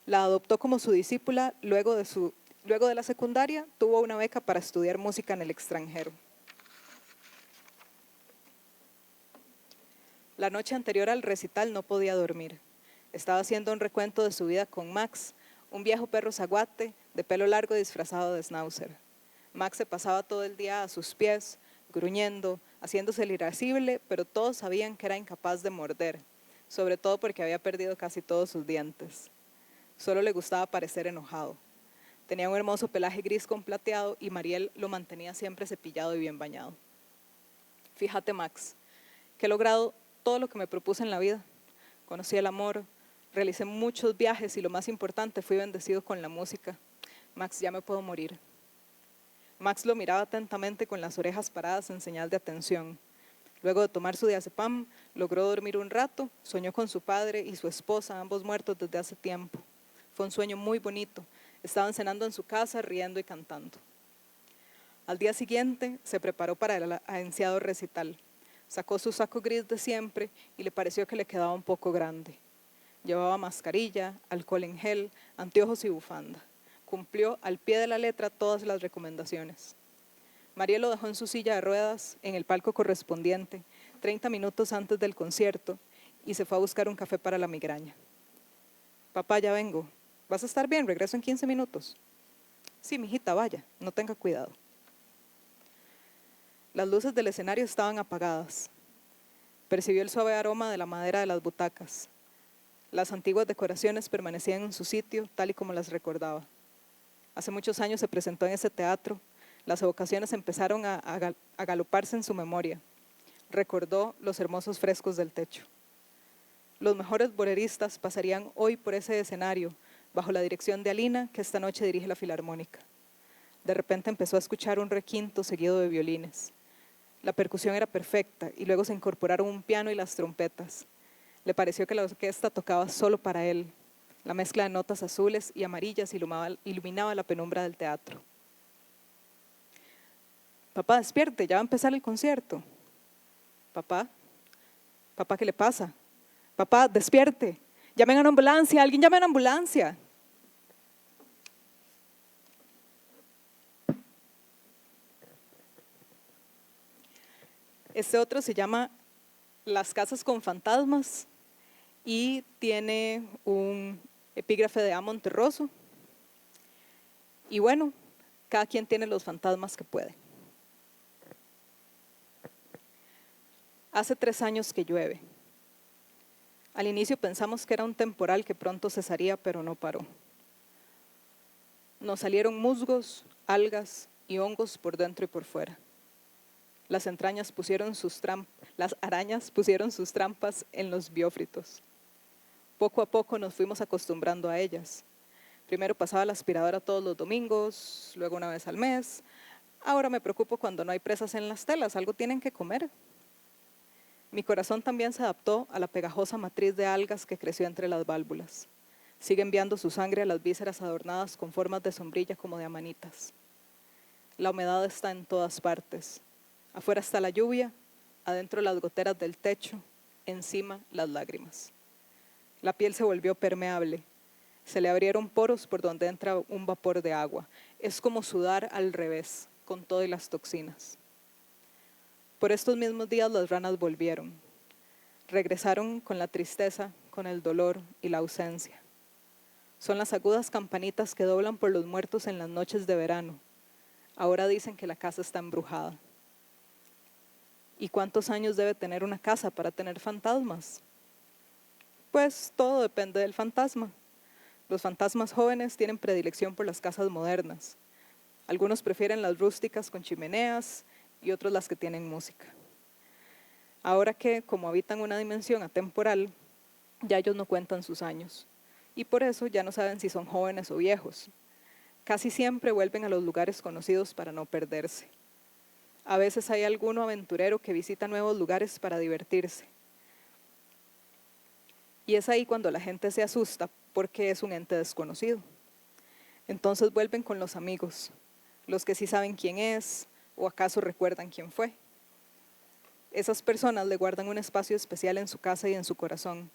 La adoptó como su discípula, luego de la secundaria tuvo una beca para estudiar música en el extranjero. La noche anterior al recital no podía dormir. Estaba haciendo un recuento de su vida con Max, un viejo perro zaguate de pelo largo disfrazado de schnauzer. Max se pasaba todo el día a sus pies, gruñendo, haciéndose el irascible, pero todos sabían que era incapaz de morder, sobre todo porque había perdido casi todos sus dientes. Solo le gustaba parecer enojado. Tenía un hermoso pelaje gris con plateado y Mariel lo mantenía siempre cepillado y bien bañado. Fíjate, Max, que he logrado todo lo que me propuse en la vida. Conocí el amor, realicé muchos viajes y lo más importante, fui bendecido con la música. Max, ya me puedo morir. Max lo miraba atentamente con las orejas paradas en señal de atención. Luego de tomar su diazepam, logró dormir un rato, soñó con su padre y su esposa, ambos muertos desde hace tiempo. Fue un sueño muy bonito. Estaban cenando en su casa, riendo y cantando. Al día siguiente, se preparó para el ansiado recital. Sacó su saco gris de siempre y le pareció que le quedaba un poco grande. Llevaba mascarilla, alcohol en gel, anteojos y bufanda. Cumplió al pie de la letra todas las recomendaciones. María lo dejó en su silla de ruedas en el palco correspondiente, 30 minutos antes del concierto, y se fue a buscar un café para la migraña. Papá, ya vengo. ¿Vas a estar bien? Regreso en 15 minutos. Sí, mijita, vaya, no tenga cuidado. Las luces del escenario estaban apagadas. Percibió el suave aroma de la madera de las butacas. Las antiguas decoraciones permanecían en su sitio, tal y como las recordaba. Hace muchos años se presentó en ese teatro. Las evocaciones empezaron a galoparse en su memoria. Recordó los hermosos frescos del techo. Los mejores boleristas pasarían hoy por ese escenario, bajo la dirección de Alina, que esta noche dirige la Filarmónica. De repente empezó a escuchar un requinto seguido de violines. La percusión era perfecta y luego se incorporaron un piano y las trompetas. Le pareció que la orquesta tocaba solo para él. La mezcla de notas azules y amarillas iluminaba la penumbra del teatro. Papá, despierte, ya va a empezar el concierto. Papá, ¿qué le pasa? Papá, despierte, llamen a una ambulancia, alguien llame a una ambulancia. Este otro se llama Las casas con fantasmas y tiene un epígrafe de A. Monterroso. Y bueno, cada quien tiene los fantasmas que puede. Hace 3 años que llueve. Al inicio pensamos que era un temporal que pronto cesaría, pero no paró. Nos salieron musgos, algas y hongos por dentro y por fuera. Las arañas pusieron sus trampas en los biófritos. Poco a poco nos fuimos acostumbrando a ellas. Primero pasaba la aspiradora todos los domingos, luego una vez al mes. Ahora me preocupo cuando no hay presas en las telas, algo tienen que comer. Mi corazón también se adaptó a la pegajosa matriz de algas que creció entre las válvulas. Sigue enviando su sangre a las vísceras adornadas con formas de sombrilla como de amanitas. La humedad está en todas partes. Afuera está la lluvia, adentro las goteras del techo, encima las lágrimas. La piel se volvió permeable. Se le abrieron poros por donde entra un vapor de agua. Es como sudar al revés, con todas las toxinas. Por estos mismos días las ranas volvieron. Regresaron con la tristeza, con el dolor y la ausencia. Son las agudas campanitas que doblan por los muertos en las noches de verano. Ahora dicen que la casa está embrujada. ¿Y cuántos años debe tener una casa para tener fantasmas? Pues todo depende del fantasma. Los fantasmas jóvenes tienen predilección por las casas modernas. Algunos prefieren las rústicas con chimeneas y otros las que tienen música. Ahora que, como habitan una dimensión atemporal, ya ellos no cuentan sus años. Y por eso ya no saben si son jóvenes o viejos. Casi siempre vuelven a los lugares conocidos para no perderse. A veces hay alguno aventurero que visita nuevos lugares para divertirse. Y es ahí cuando la gente se asusta porque es un ente desconocido. Entonces vuelven con los amigos, los que sí saben quién es o acaso recuerdan quién fue. Esas personas le guardan un espacio especial en su casa y en su corazón.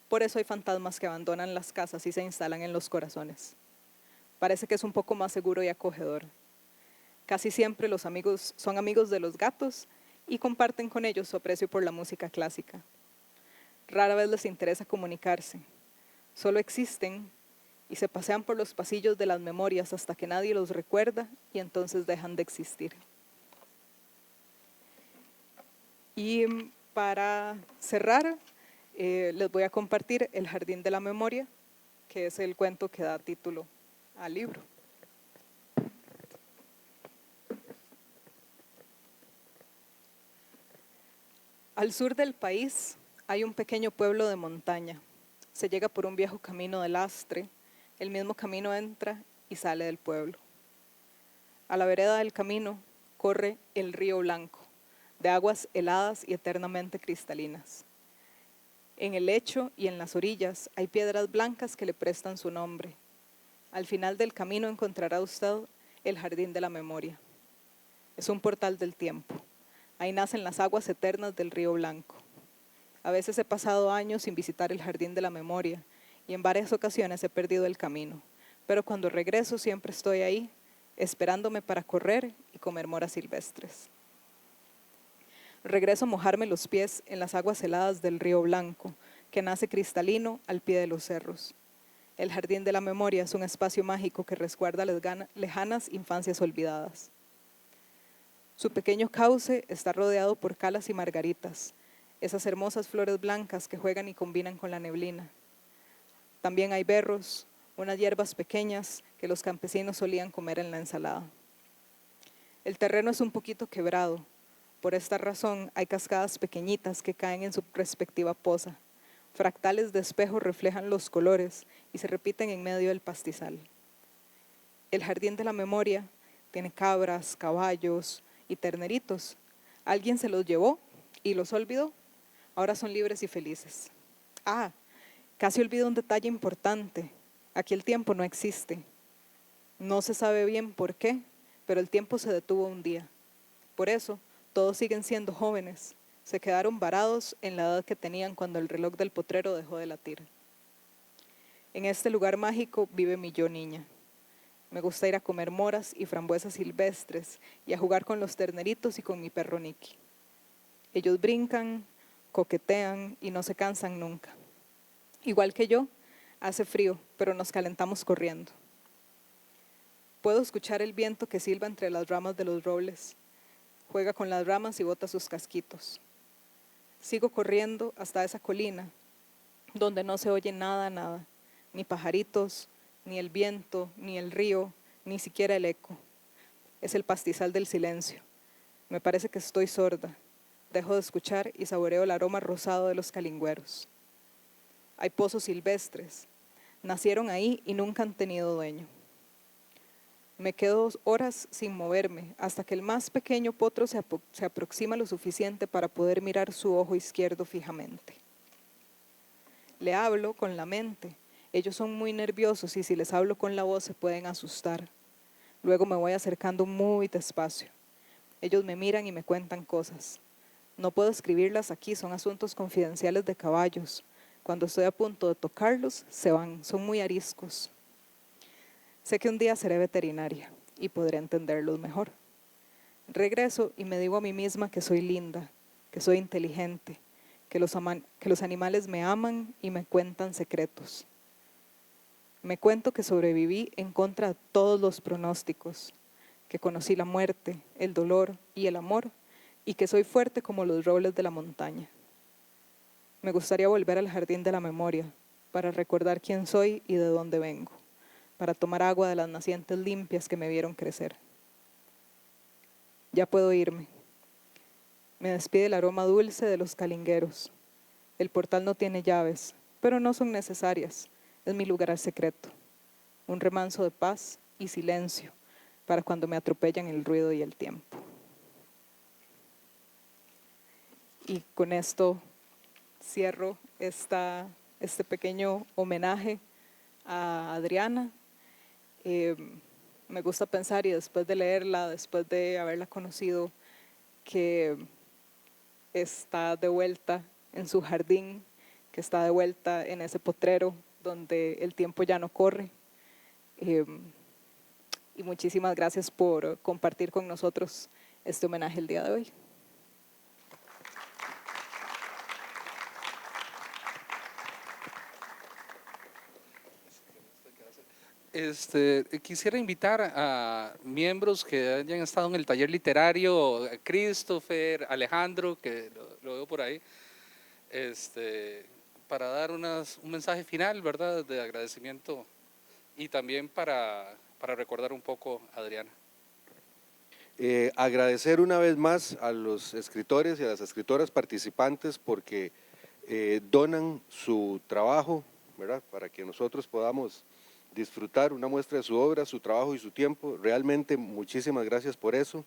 Por eso hay fantasmas que abandonan las casas y se instalan en los corazones. Parece que es un poco más seguro y acogedor. Casi siempre los amigos son amigos de los gatos y comparten con ellos su aprecio por la música clásica. Rara vez les interesa comunicarse. Solo existen y se pasean por los pasillos de las memorias hasta que nadie los recuerda y entonces dejan de existir. Y para cerrar, les voy a compartir El Jardín de la Memoria, que es el cuento que da título al libro. Al sur del país hay un pequeño pueblo de montaña. Se llega por un viejo camino de lastre. El mismo camino entra y sale del pueblo. A la vereda del camino corre el río Blanco, de aguas heladas y eternamente cristalinas. En el lecho y en las orillas hay piedras blancas que le prestan su nombre. Al final del camino encontrará usted el Jardín de la Memoria. Es un portal del tiempo. Ahí nacen las aguas eternas del río Blanco. A veces he pasado años sin visitar el Jardín de la Memoria y en varias ocasiones he perdido el camino, pero cuando regreso siempre estoy ahí, esperándome para correr y comer moras silvestres. Regreso a mojarme los pies en las aguas heladas del río Blanco, que nace cristalino al pie de los cerros. El Jardín de la Memoria es un espacio mágico que resguarda lejanas infancias olvidadas. Su pequeño cauce está rodeado por calas y margaritas, esas hermosas flores blancas que juegan y combinan con la neblina. También hay berros, unas hierbas pequeñas que los campesinos solían comer en la ensalada. El terreno es un poquito quebrado. Por esta razón hay cascadas pequeñitas que caen en su respectiva poza. Fractales de espejo reflejan los colores y se repiten en medio del pastizal. El Jardín de la Memoria tiene cabras, caballos y terneritos. Alguien se los llevó y los olvidó. Ahora son libres y felices. Casi olvido un detalle importante. Aquí el tiempo no existe. No se sabe bien por qué, pero el tiempo se detuvo un día. Por eso, todos siguen siendo jóvenes. Se quedaron varados en la edad que tenían cuando el reloj del potrero dejó de latir. En este lugar mágico vive mi yo niña. Me gusta ir a comer moras y frambuesas silvestres y a jugar con los terneritos y con mi perro Nicky. Ellos brincan, coquetean y no se cansan nunca. Igual que yo, hace frío, pero nos calentamos corriendo. Puedo escuchar el viento que silba entre las ramas de los robles. Juega con las ramas y bota sus casquitos. Sigo corriendo hasta esa colina, donde no se oye nada, ni pajaritos, ni el viento, ni el río, ni siquiera el eco. Es el pastizal del silencio. Me parece que estoy sorda. Dejo de escuchar y saboreo el aroma rosado de los calingüeros. Hay pozos silvestres. Nacieron ahí y nunca han tenido dueño. Me quedo horas sin moverme hasta que el más pequeño potro se aproxima lo suficiente para poder mirar su ojo izquierdo fijamente. Le hablo con la mente. Ellos son muy nerviosos y si les hablo con la voz se pueden asustar. Luego me voy acercando muy despacio. Ellos me miran y me cuentan cosas. No puedo escribirlas aquí, son asuntos confidenciales de caballos. Cuando estoy a punto de tocarlos, se van, son muy ariscos. Sé que un día seré veterinaria y podré entenderlos mejor. Regreso y me digo a mí misma que soy linda, que soy inteligente, que los animales me aman y me cuentan secretos. Me cuento que sobreviví en contra de todos los pronósticos, que conocí la muerte, el dolor y el amor, y que soy fuerte como los robles de la montaña. Me gustaría volver al Jardín de la Memoria para recordar quién soy y de dónde vengo, para tomar agua de las nacientes limpias que me vieron crecer. Ya puedo irme. Me despide el aroma dulce de los calingueros. El portal no tiene llaves, pero no son necesarias. Es mi lugar secreto. Un remanso de paz y silencio para cuando me atropellan el ruido y el tiempo. Y con esto cierro este pequeño homenaje a Adriana. Me gusta pensar, y después de leerla, después de haberla conocido, que está de vuelta en su jardín, que está de vuelta en ese potrero donde el tiempo ya no corre. Y muchísimas gracias por compartir con nosotros este homenaje el día de hoy. Quisiera invitar a miembros que hayan estado en el taller literario, a Christopher, Alejandro, que lo veo por ahí, para dar un mensaje final, ¿verdad?, de agradecimiento y también para recordar un poco a Adriana. Agradecer una vez más a los escritores y a las escritoras participantes porque donan su trabajo, ¿verdad?, para que nosotros podamos disfrutar una muestra de su obra, su trabajo y su tiempo. Realmente muchísimas gracias por eso.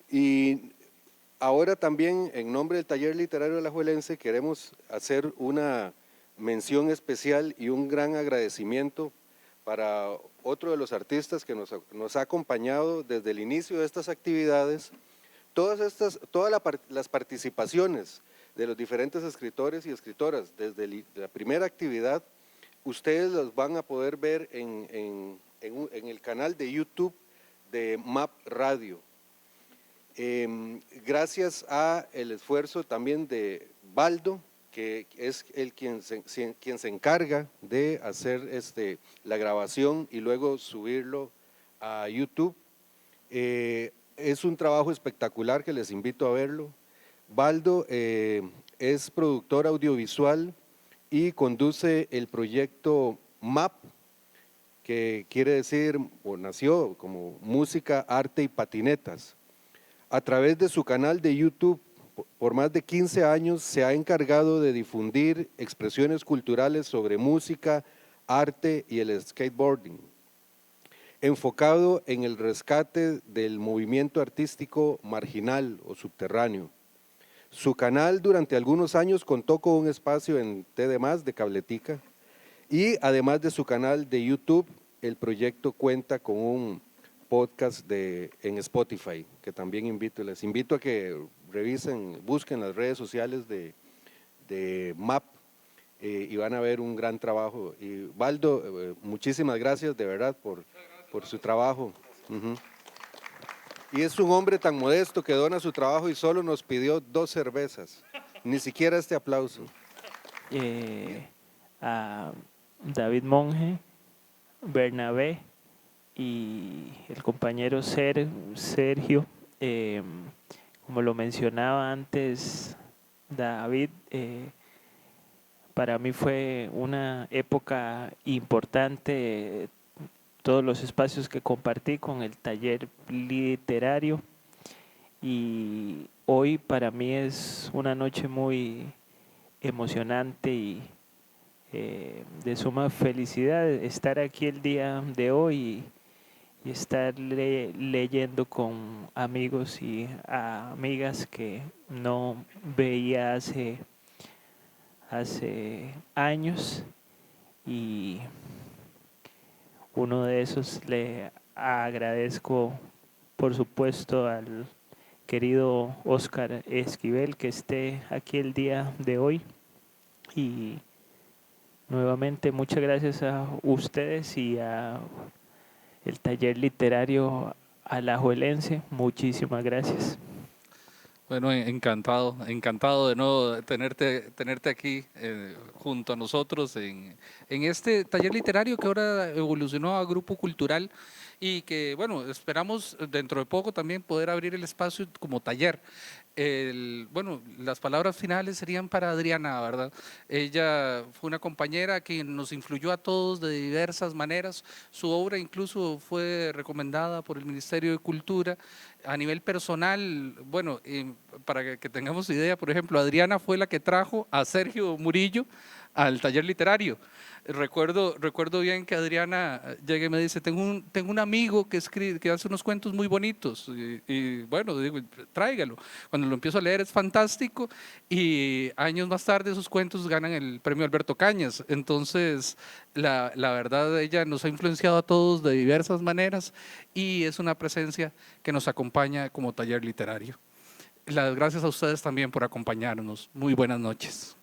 Y ahora también, en nombre del Taller Literario Alajuelense, queremos hacer una mención especial y un gran agradecimiento para otro de los artistas que nos ha acompañado desde el inicio de estas actividades. Todas las participaciones de los diferentes escritores y escritoras desde la primera actividad, ustedes las van a poder ver en el canal de YouTube de MAP Radio. Gracias a el esfuerzo también de Baldo, que es quien se encarga de hacer la grabación y luego subirlo a YouTube. Es un trabajo espectacular que les invito a verlo. Baldo es productor audiovisual y conduce el proyecto MAP, que quiere decir, o nació como Música, Arte y Patinetas. A través de su canal de YouTube, por más de 15 años, se ha encargado de difundir expresiones culturales sobre música, arte y el skateboarding, enfocado en el rescate del movimiento artístico marginal o subterráneo. Su canal durante algunos años contó con un espacio en TD+, de Cabletica, y además de su canal de YouTube, el proyecto cuenta con un podcast en Spotify, que también les invito a que revisen, busquen las redes sociales de MAP y van a ver un gran trabajo. Y Baldo, muchísimas gracias de verdad por su trabajo. Y es un hombre tan modesto que dona su trabajo y solo nos pidió 2 cervezas, ni siquiera este aplauso. A David Monge, Bernabé y el compañero Sergio, como lo mencionaba antes David, para mí fue una época importante, todos los espacios que compartí con el taller literario, y hoy para mí es una noche muy emocionante y de suma felicidad estar aquí el día de hoy y estar leyendo con amigos y amigas que no veía hace años, y uno de esos le agradezco por supuesto al querido Óscar Esquivel que esté aquí el día de hoy. Y nuevamente muchas gracias a ustedes y a el taller literario alajuelense. Muchísimas gracias. Bueno, encantado de nuevo tenerte aquí junto a nosotros en este taller literario que ahora evolucionó a grupo cultural y que, bueno, esperamos dentro de poco también poder abrir el espacio como taller. Bueno, las palabras finales serían para Adriana, ¿verdad? Ella fue una compañera que nos influyó a todos de diversas maneras. Su obra incluso fue recomendada por el Ministerio de Cultura. A nivel personal, bueno, para que tengamos idea, por ejemplo, Adriana fue la que trajo a Sergio Murillo al taller literario. Recuerdo bien que Adriana llega y me dice, tengo un amigo que escribe, que hace unos cuentos muy bonitos, y bueno, digo, tráigalo. Cuando lo empiezo a leer es fantástico, y años más tarde esos cuentos ganan el premio Alberto Cañas. Entonces, la verdad, ella nos ha influenciado a todos de diversas maneras, y es una presencia que nos acompaña como taller literario. Las gracias a ustedes también por acompañarnos. Muy buenas noches.